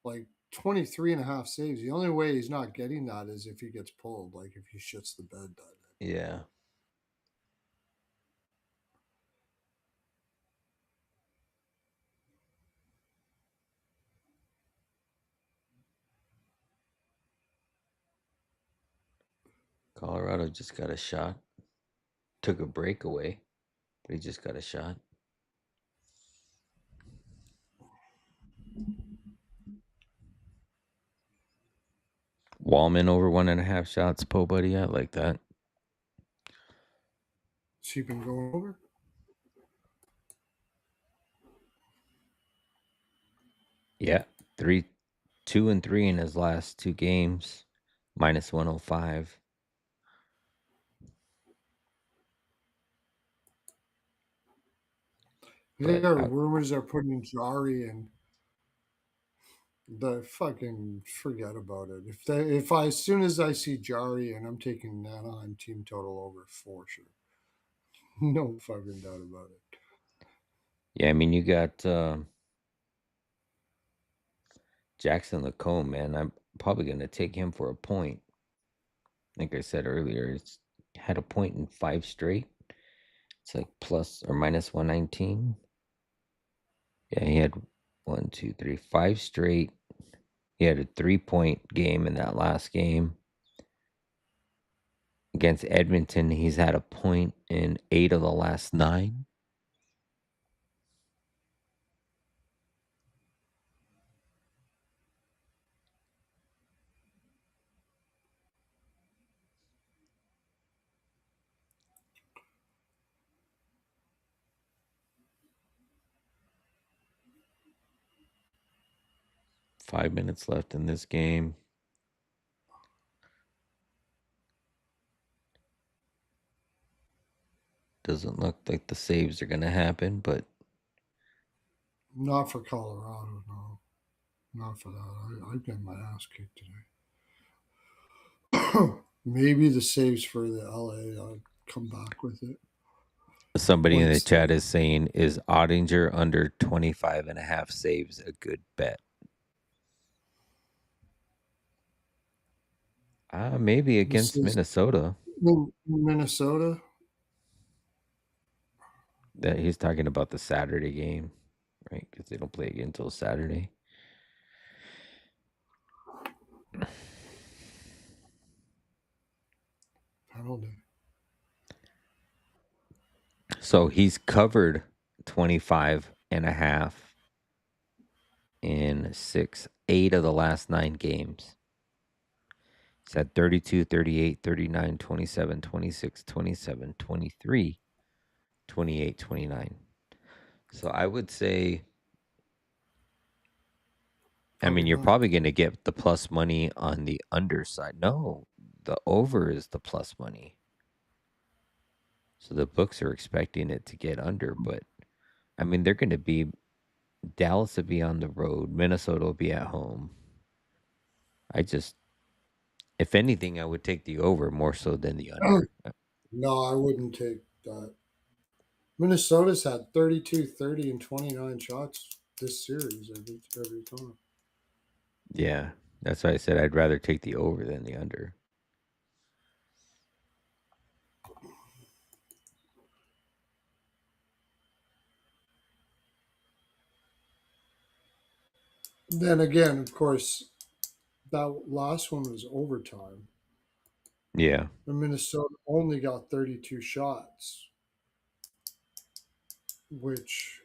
Like 23.5 saves. The only way he's not getting that is if he gets pulled, like if he shits the bed that day. Yeah. Colorado just got a shot. Took a breakaway, but he just got a shot. Wallman over 1.5 shots. Po buddy, I like that. Has he been going over? Yeah. 3, 2 and 3 in his last 2 games. Minus 105. But There are rumors are putting Jari in. The fucking forget about it. If I as soon as I see Jari and I'm taking Anaheim team total over for sure. No fucking doubt about it. yeah, I mean you got Jackson Lacombe, man. I'm probably gonna take him for a point. Like I said earlier, it's had a point in 5 straight. It's like plus or minus 119. Yeah, he had 1, 2, 3, 5 straight. He had a 3-point game in that last game. Against Edmonton, he's had a point in 8 of the last 9. Five minutes left in this game. Doesn't look like the saves are going to happen, but Not for Colorado, no. Not for that. I'd get my ass kicked today. Maybe the saves for the LA. I'll come back with it. somebody in the Wednesday. chat is saying, is Ottinger under 25.5 saves a good bet? Maybe This against is Minnesota. in Minnesota. That he's talking about the Saturday game, right? Because they don't play again until Saturday. Penalty. So he's covered 25 and a half in 8 of the last 9 games. He's had 32, 38, 39, 27, 26, 27, 23, 28, 29. So I would say, I Probably mean, you're not. probably going to get the plus money on the underside. No, the over is the plus money. So the books are expecting it to get under, but I mean, they're going to be, Dallas will be on the road, Minnesota will be at home. I just, if anything, I would take the over more so than the under. No, I wouldn't take that. Minnesota's had 32, 30, and 29 shots this series every time. Yeah, that's why I said I'd rather take the over than the under. Then again, of course, that last one was overtime. Yeah, And Minnesota only got 32 shots, which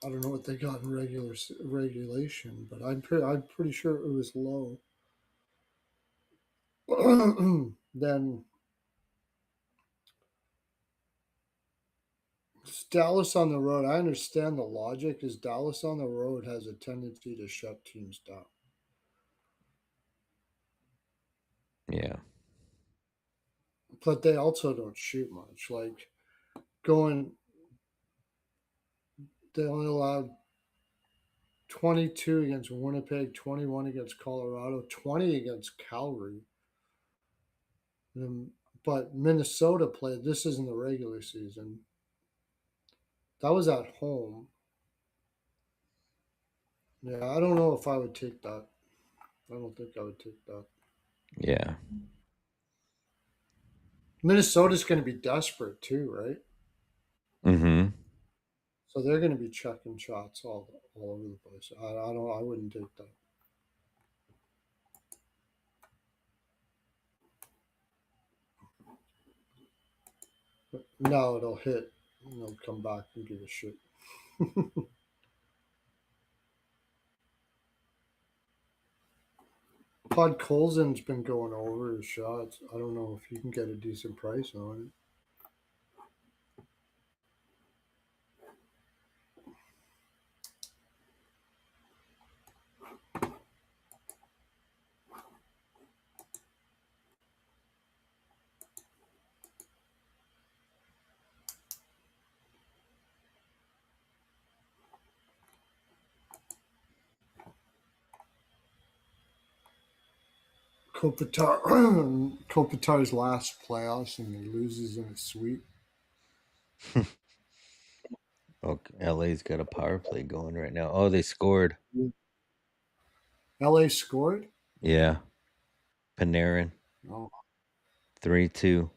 I don't know what they got in regulation, but I'm pretty sure it was low. Then Dallas on the road. I understand the logic. Is Dallas on the road has a tendency to shut teams down, yeah, but they also don't shoot much. Like going, they only allowed 22 against Winnipeg, 21 against Colorado, 20 against Calgary. Um, but Minnesota played. This isn't the regular season. That was at home. Yeah, I don't know if I would take that. I don't think I would take that. yeah. Minnesota's going to be desperate too, right? Mm-hmm. So they're going to be checking shots all over the place. I don't. I wouldn't take that. But no, it'll hit. And they'll come back and give a shit. Todd Colson's been going over his shots. I don't know if you can get a decent price on it. Kopitar, Kopitar's last playoffs and he loses in a sweep. Okay, LA's got a power play going right now. Oh, they scored. LA scored. Yeah, Panarin Oh, 3-2.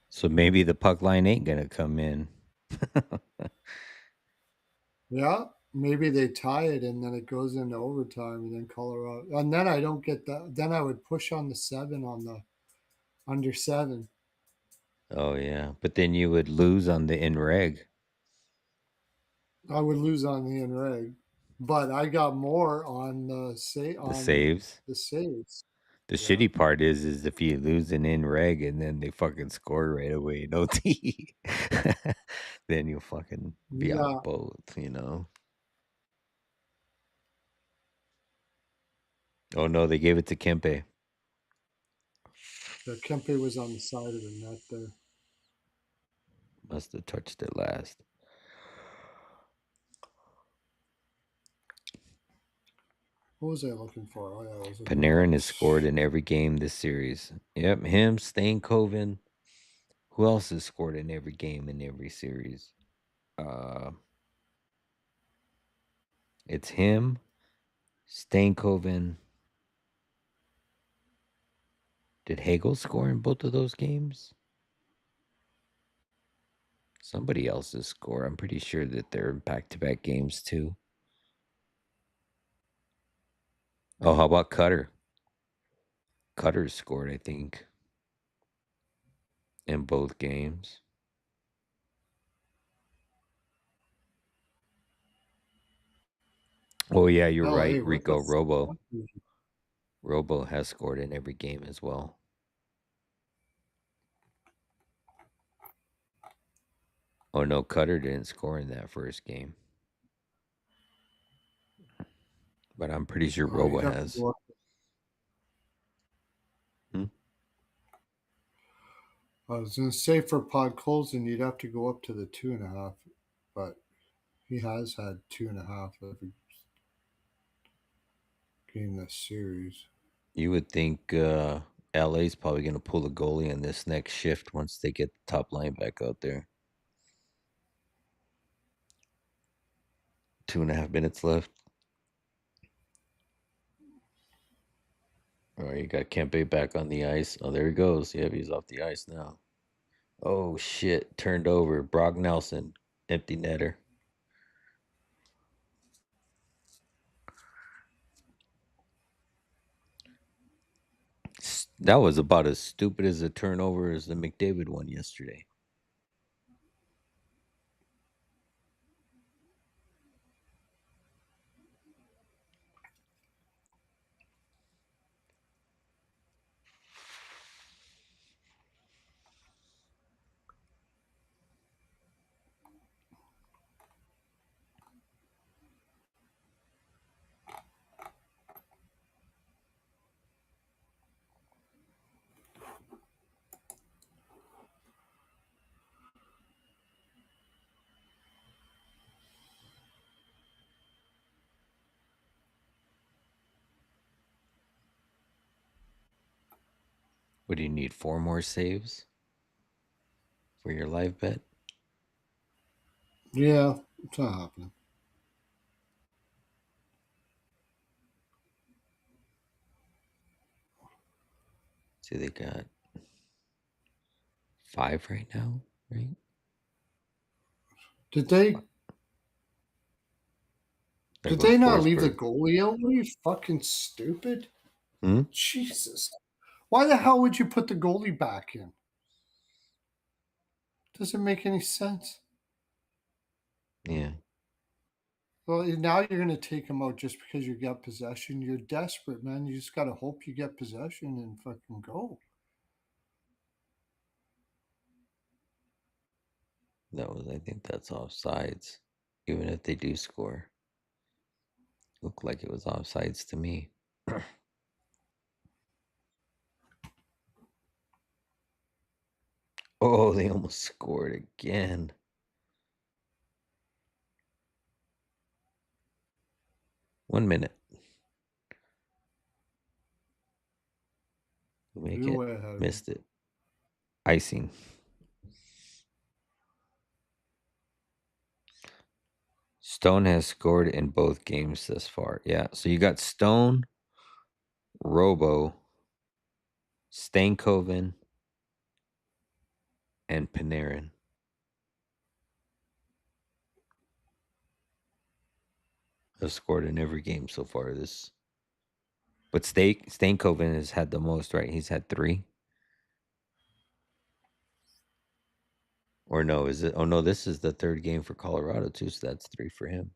So maybe the puck line ain't gonna come in. yeah. Maybe they tie it and then it goes into overtime and then Colorado. And then I don't get that. Then I would push on the 7 on the under 7. Oh yeah, but then you would lose on the in reg, I would lose on the in reg, but I got more on the on saves. the saves. The Yeah, shitty part is if you lose an in reg and then they fucking score right away, no T, then you'll fucking be out yeah. both. Oh no, they gave it to Kempe. The Kempe was on the side of the net there. Must have touched it last. What was I looking for? Oh yeah, I was looking Panarin at. has scored in every game this series. Yep, him, Stankoven. Who else has scored in every game in every series? Uh, it's him, Stankoven. Did Hagel score in both of those games? Somebody else's score. I'm pretty sure that they're back-to-back games too. Oh, how about Cutter? Cutter scored, I think, in both games. Oh yeah, you're right. LA, what the Rico fuck? Robo has scored in every game as well. Oh no, Cutter didn't score in that first game, but I'm pretty sure Oh, Robo you'd have to has. go up. Hmm? I was going to say for Podkolzin, you'd have to go up to the 2.5, but he has had 2.5 every game this series. You would think LA's probably going to pull a goalie in this next shift once they get the top line back out there. 2.5 minutes left. All right, you got Kempe back on the ice. Oh, there he goes. Yeah, he's off the ice now. Oh shit! Turned over. Brock Nelson, empty netter. That was about as stupid as a turnover as the McDavid one yesterday. What do you need? 4 more saves for your live bet? Yeah, it's not happening. See, they got 5 right now, right? Did they There did goes they not leave the Forsberg. goalie out? What are you fucking stupid? Hmm? Jesus. Why the hell would you put the goalie back in? Doesn't make any sense. Yeah. Well, now you're going to take him out just because you got possession. You're desperate, man. You just got to hope you get possession and fucking go. I think that's offsides. Even if they do score. Looked like it was offsides to me. Oh, they almost scored again. 1 minute. We make You're it. way ahead of me. Missed it. Icing. Stone has scored in both games thus far. Yeah. So you got Stone, Robo, Stankoven, and Panarin have scored in every game so far. But Stankoven has had the most, right? He's had 3. Or no, is it? Oh no, this is the 3rd game for Colorado too, so that's 3 for him.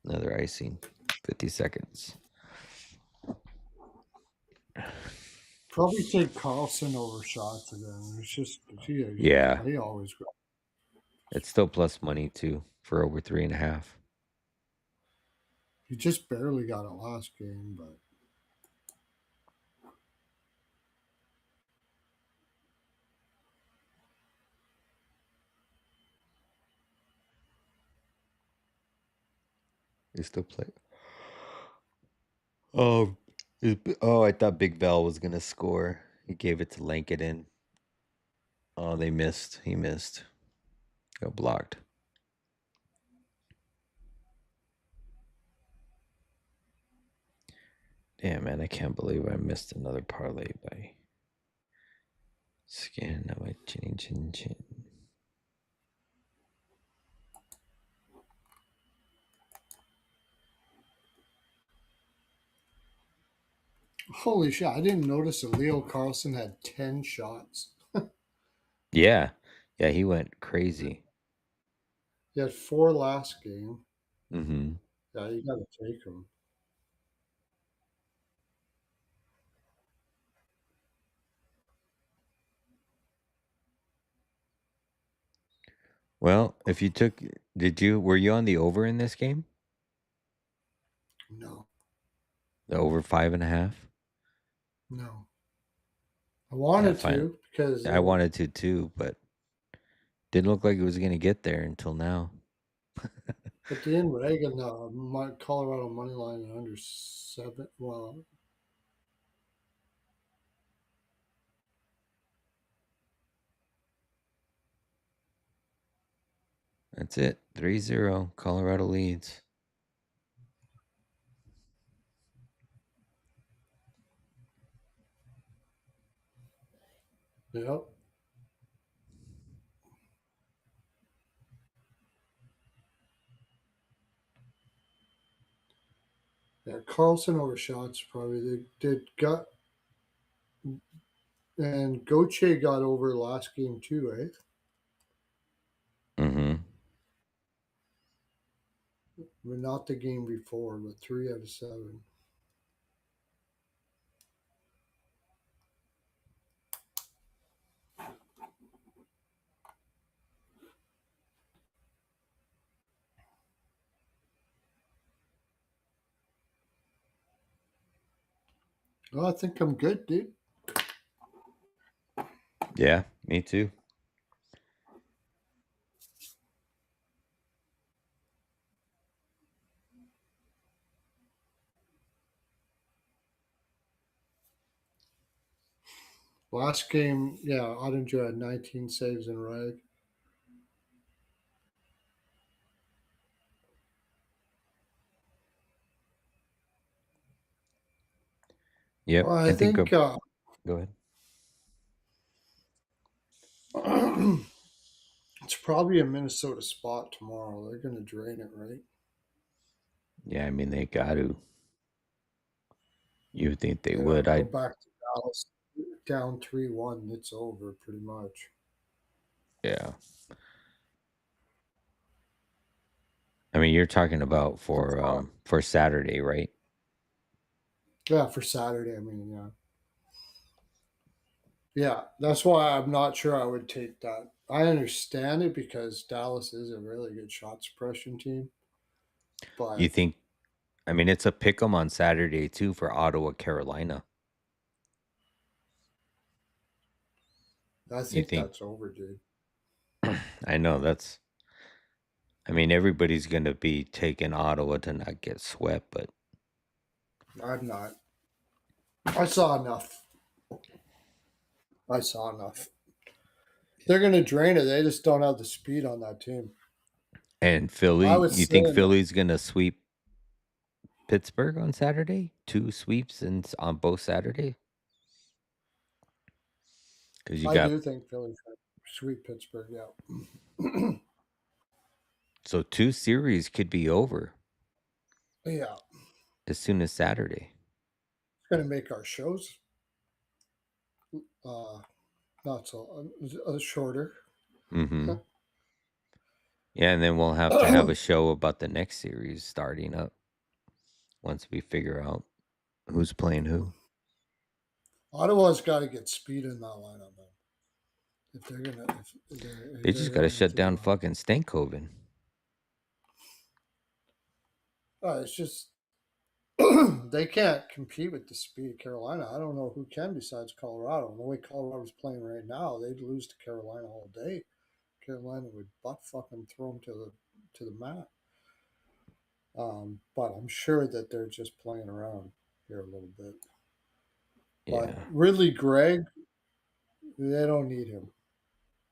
Another icing. 50 seconds. Probably take Carlson over shots again. It's just Yeah, he always go. it's still plus money too for over 3.5. He just barely got it last game, but They still play. Oh, oh! I thought Big Val was gonna score. He gave it to Lankinen. Oh, they missed. He missed. Got blocked. Damn, man, I can't believe I missed another parlay by Skin of my chin chin chin. Holy shit! I didn't notice that Leo Carlson had 10 shots. Yeah. Yeah, he went crazy. He had 4 last game. Mm-hmm. Yeah, you got to take him. Well, if you took were you on the over in this game? No, The over 5.5? no. I Yeah, wanted fine. to because I wanted to too, but didn't look like it was gonna get there until now. at the end, Reagan, my Colorado money line under 7. Well, That's it. 3-0. Colorado leads. yep. Yeah, Carlson over shots probably. They did gut and Goche got over last game too, eh? Mm-hmm. But not the game before, but 3 out of 7. Well, I think I'm good, dude. Yeah, me too. Last game, yeah, Ottinger had 19 saves in reg. Yep. Well, I I think think go ahead. it's probably a Minnesota spot tomorrow. They're going to drain it, right? Yeah, I mean they got to. You would think they Yeah, would. go I back to Dallas down 3-1. It's over pretty much. Yeah. I mean you're talking about For for Saturday, right? Yeah, for Saturday. I mean, yeah. Yeah, that's why I'm not sure I would take that. I understand it because Dallas is a really good shot suppression team, You but think I mean it's a pick 'em on Saturday too for Ottawa, Carolina. I You think think that's over, dude. I know that's I mean everybody's going to be taking Ottawa to not get swept, but I'm not. I saw enough. I saw enough. They're going to drain it. They just don't have the speed on that team. and I Philly, was you think saying that. Philly's going to sweep Pittsburgh on Saturday? Two sweeps on both Saturday? Cuz you I got do think Philly's going to sweep Pittsburgh. Yeah. so two series could be over Yeah. as soon as Saturday. It's going to make our shows uh, not so shorter. Mhm. Yeah, and then we'll have to have a show about the next series starting up once we figure out who's playing who. Ottawa's got to get speed in that lineup, man. They If just they're got to going shut to down fucking Stankoven. it's just they can't compete with the speed of Carolina. I don't know who can besides Colorado. And the way Colorado's playing right now, they'd lose to Carolina all day. Carolina would butt fucking throw them to the mat. But I'm sure that they're just playing around here a little bit. But Yeah. Ridley Gregg, they don't need him.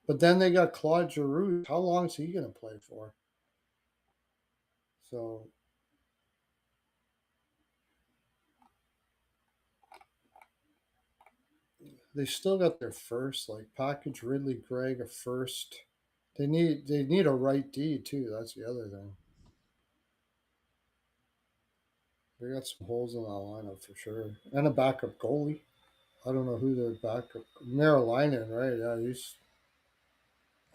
But then they got Claude Giroux. How long is he going to play for? So they still got their first. Like package Ridley Gregg a first. They need a right D too. That's the other thing. They got some holes in that lineup for sure, and a backup goalie. I don't know who their backup. Marolainen, right? Yeah, he's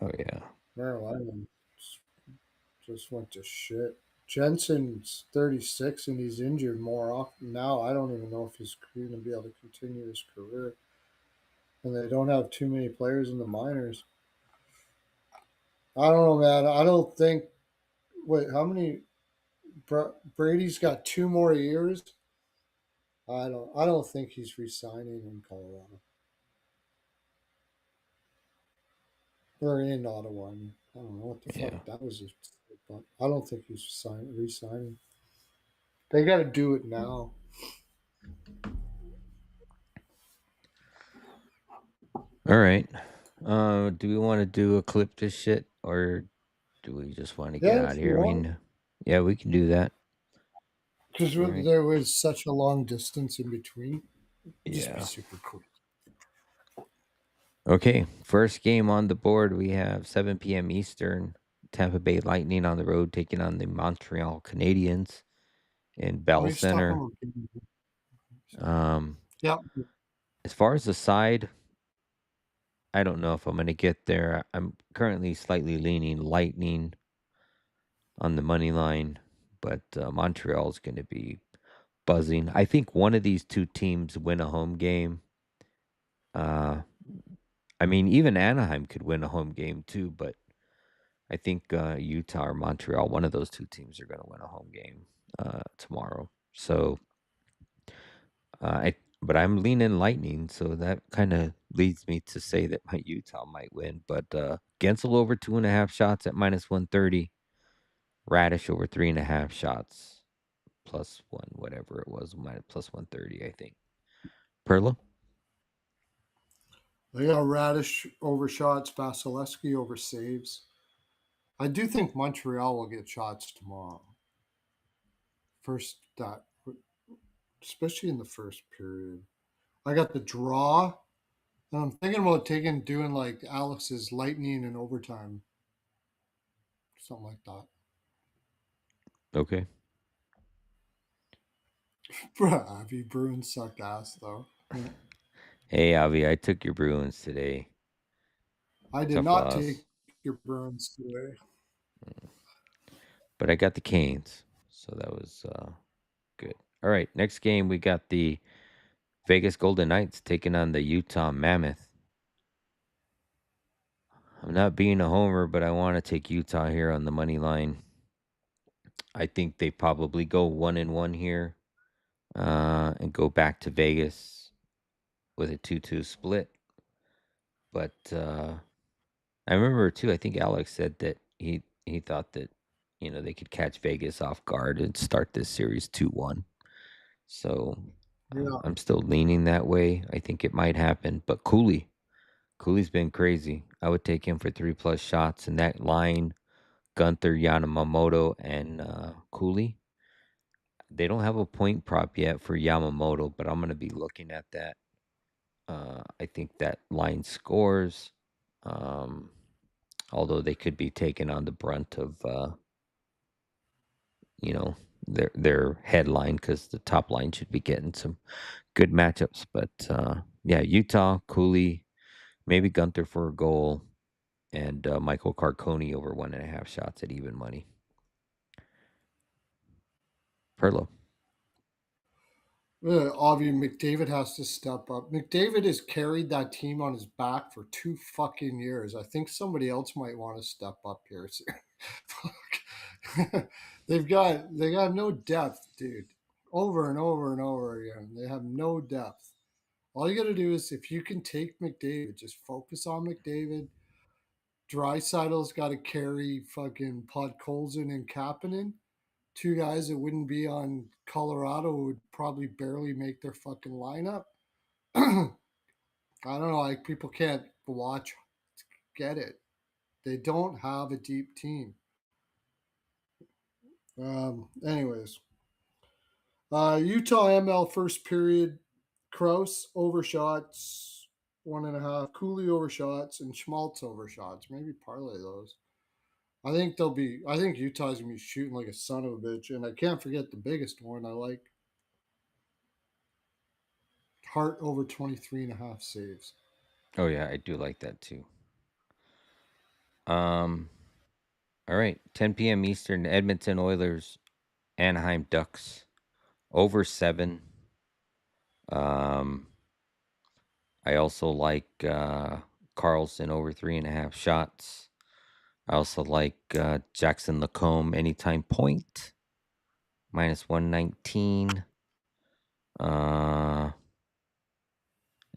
Oh yeah, Marolainen just went to shit. Jensen's 36 and he's injured more often now. I don't even know if he's going to be able to continue his career. And they don't have too many players in the minors. I don't know, man. I don't think. Wait, how many? Brady's got 2 more years. I don't think he's resigning in Colorado or in Ottawa. I don't know what the fuck yeah. that was, but I don't think he's resigning. They got to do it now. All right. Do we want to do a clip this shit, or do we just want to get Yeah, out if of you here? I want, mean, yeah, we can do that. because All right. there was such a long distance in between. Just be Yeah. super quick. Okay. First game on the board, we have 7 p.m. Eastern. Tampa Bay Lightning on the road taking on the Montreal Canadiens in Oh, Bell he's talking Center. about. Um, Yeah, as far as the side, I don't know if I'm going to get there. I'm currently slightly leaning Lightning on the money line, but Montreal is going to be buzzing. I think one of these two teams win a home game. Uh, I mean, even Anaheim could win a home game too, but I think Utah or Montreal, one of those two teams, are going to win a home game tomorrow. So, but I'm leaning Lightning, so that kind of leads me to say that my Utah might win. But Gensel over 2.5 shots at -130. Radish over 3.5 shots +1, whatever it was, minus +130, I think. Perla? they got Radish over shots, Vasilevsky over saves. I do think Montreal will get shots tomorrow. First that, especially in the first period. I got the draw, and I'm thinking about doing like Alex's Lightning in overtime, something like that. Okay. Bruh, Avi Bruins suck ass though. Hey, Avi, I took your Bruins today. I did Tough not take loss, your Bruins today. but I got the Canes, so that was good. All right, next game we got the Vegas Golden Knights taking on the Utah Mammoth. I'm not being a homer, but I want to take Utah here on the money line. I think they probably go 1-1 here and go back to Vegas with a 2-2 split. But I remember too. I think Alex said that he thought that they could catch Vegas off guard and start this series 2-1. So Yeah, I'm still leaning that way. I think it might happen. But Cooley's been crazy. I would take him for 3+ shots in that line. Gunther, Yamamoto, and Cooley. They don't have a point prop yet for Yamamoto, but I'm going to be looking at that. I think that line scores. Um, although they could be taking on the brunt of you know their headline because the top line should be getting some good matchups. But yeah, Utah, Cooley, maybe Gunther for a goal, and Michael Carconi over 1.5 shots at even money. Perlo. Avi McDavid has to step up. McDavid has carried that team on his back for 2 fucking years. I think somebody else might want to step up here. Fuck. They got no depth, dude. Over and over and over again. They have no depth. All you got to do is if you can take McDavid, just focus on McDavid. Drysaitl's got to carry fucking Podkolzin and Kapanen, two guys that wouldn't be on Colorado would probably barely make their fucking lineup. I don't know, like people can't watch, get it. They don't have a deep team. Anyways, Utah ML first period, Kraus overshots. 1.5. Cooley over shots and Schmaltz over shots. Maybe parlay those. I think they'll be. I think Utah's gonna be shooting like a son of a bitch, and I can't forget the biggest one. I like Hart over 23.5 saves. Oh yeah, I do like that too. Um, all right, 10 p.m. Eastern, Edmonton Oilers, Anaheim Ducks, over 7. Um, I also like Carlson over 3.5 shots. I also like Jackson Lacombe anytime point, -119. Uh,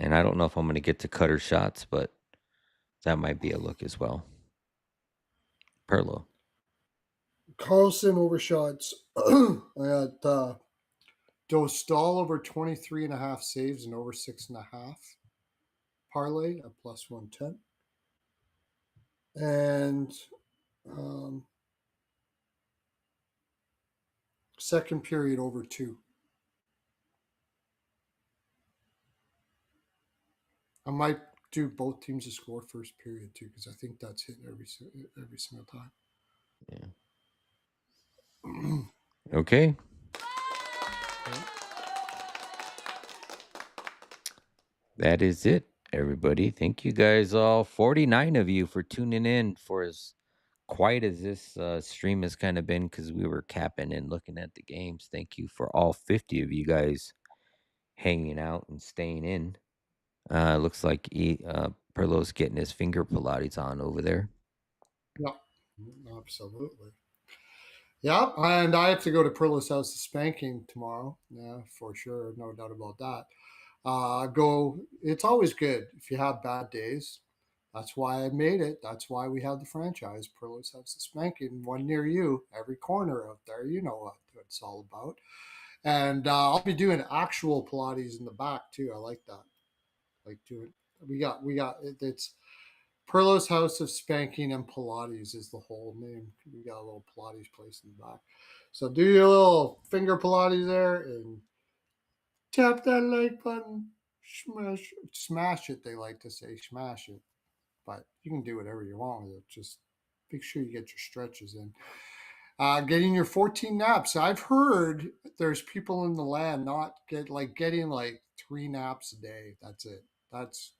and I don't know if I'm going to get to cutter shots, but that might be a look as well. Perlo. Carlson over shots. I got Dostal over 23.5 saves and over 6.5. Parlay at plus 110. And um, second period over 2. I might do both teams to score first period too, because I think that's hit every single time. Yeah. Okay. That is it, everybody. Thank you guys all, 49 of you, for tuning in for as quiet as this stream has kind of been because we were capping and looking at the games. Thank you for all 50 of you guys hanging out and staying in. Looks like Perlo's getting his finger Pilates on over there. Yeah, absolutely. Yeah, and I have to go to Pearlo's house to spanking tomorrow. Yeah, for sure, no doubt about that. Go. It's always good if you have bad days. That's why I made it. That's why we have the franchise. Pearlo's House of Spanking, one near you, every corner out there. You know what it's all about. And I'll be doing actual Pilates in the back too. I like that. Like doing. It's Pearlo's House of Spanking and Pilates is the whole name. We got a little Pilates place in the back. So do your little finger Pilates there and tap that like button. Smash it. They like to say smash it, but you can do whatever you want with it. Just make sure you get your stretches in. Getting your 14 naps. I've heard there's people in the land not getting like 3 naps a day. That's it. That's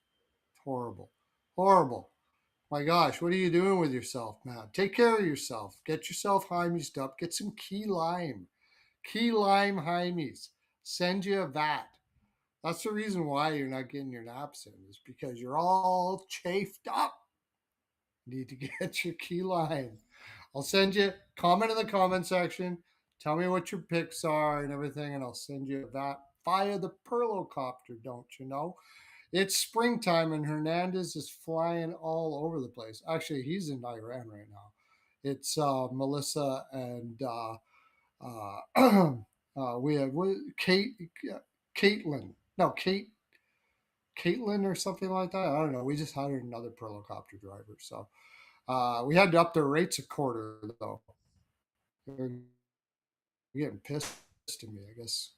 horrible. Horrible. My gosh, what are you doing with yourself, man? Take care of yourself. Get yourself Hymes up. Get some key lime. Key lime Hymes. Send you a vat. That's the reason why you're not getting your naps in, is because you're all chafed up. You need to get your key lime. I'll send you comment in the comment section. Tell me what your picks are and everything, and I'll send you that via the Perlo copter, don't you know? It's springtime and Hernandez is flying all over the place. Actually, he's in Iran right now. It's Melissa and we have Caitlin. No, Caitlin or something like that. I don't know. We just hired another Perlocopter driver. So we had to up their rates a quarter, though. They're getting pissed at me, I guess.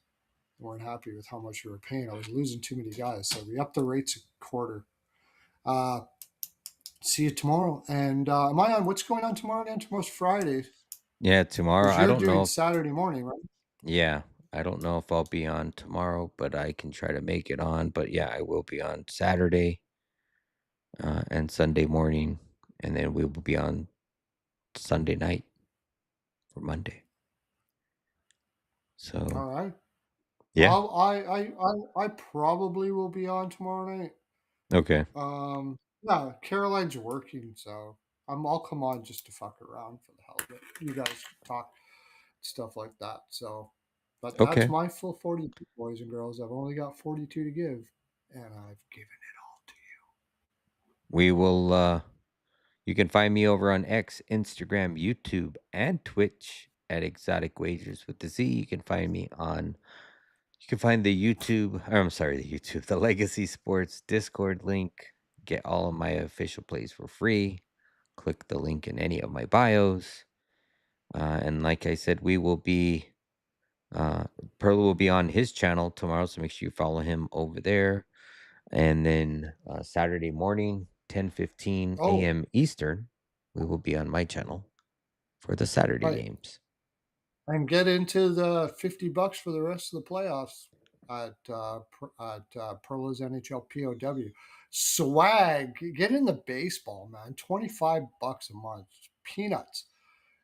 They weren't happy with how much we were paying. I was losing too many guys. So we upped the rates a quarter. Uh, See you tomorrow. And am I on? What's going on tomorrow again? Tomorrow's Friday. Yeah, tomorrow. Because I you're don't know doing if, Saturday morning, right? yeah, I don't know if I'll be on tomorrow, but I can try to make it on. But yeah, I will be on Saturday and Sunday morning, and then we will be on Sunday night for Monday. So All right. yeah, I probably will be on tomorrow night. okay, Yeah, Caroline's working, so I'll come on just to fuck around for the hell of it. You guys talk stuff like that. So, but that's okay. my full 42, boys and girls. I've only got 42 to give, and I've given it all to We will. You can find me over on X, Instagram, YouTube, and Twitch at Exotic Wagers with the Z. You can find me on. You can find the YouTube. Or I'm sorry, the YouTube, the Legacy Sports Discord link. Get all of my official plays for free. Click the link in any of my bios. And like I said, we will be. Uh, Perlo will be on his channel tomorrow, so make sure you follow him over there. And then Saturday morning, 10:15 Oh, a.m. Eastern, we will be on my channel for the Saturday right. games. And get into the $50 for the rest of the playoffs at Pearlo's NHL POW. Swag, get in the baseball, man. $25 a month, peanuts.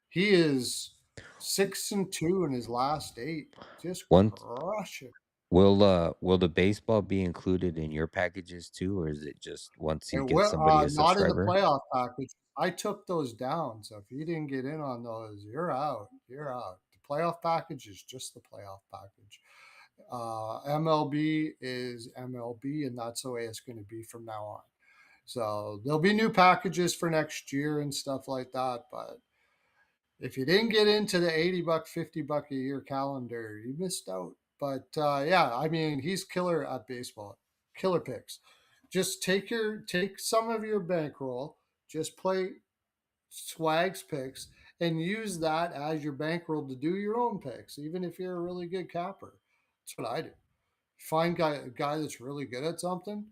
He is 6-2 in his last eight. Just Once crush it. will the baseball be included in your packages too, or is it just once you It give will somebody a not in the subscriber? playoff package. I took those down, so if you didn't get in on those, you're out. You're out. The playoff package is just the playoff package. MLB is MLB, and that's the way it's going to be from now on. So there'll be new packages for next year and stuff like that. But if you didn't get into the $80, $50 a year calendar, you missed out. But yeah, I mean, he's killer at baseball. Killer picks. Just take some of your bankroll, just play Swag's picks, and use that as your bankroll to do your own picks, even if you're a really good capper. That's what I do. Find a guy that's really good at something,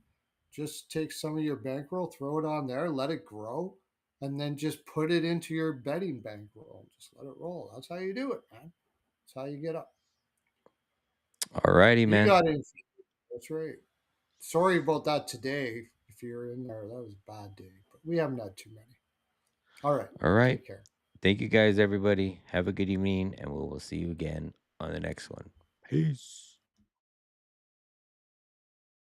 just take some of your bankroll, throw it on there, let it grow, and then just put it into your betting bankroll. Just let it roll. That's how you do it, man. That's how you get up. Alrighty, You man. got in. That's right. Sorry about that today. If you're in there, that was a bad day, but we haven't had too many. All right. All right. Take care. Thank you guys, everybody. Have a good evening, and we will see you again on the next one. Peace.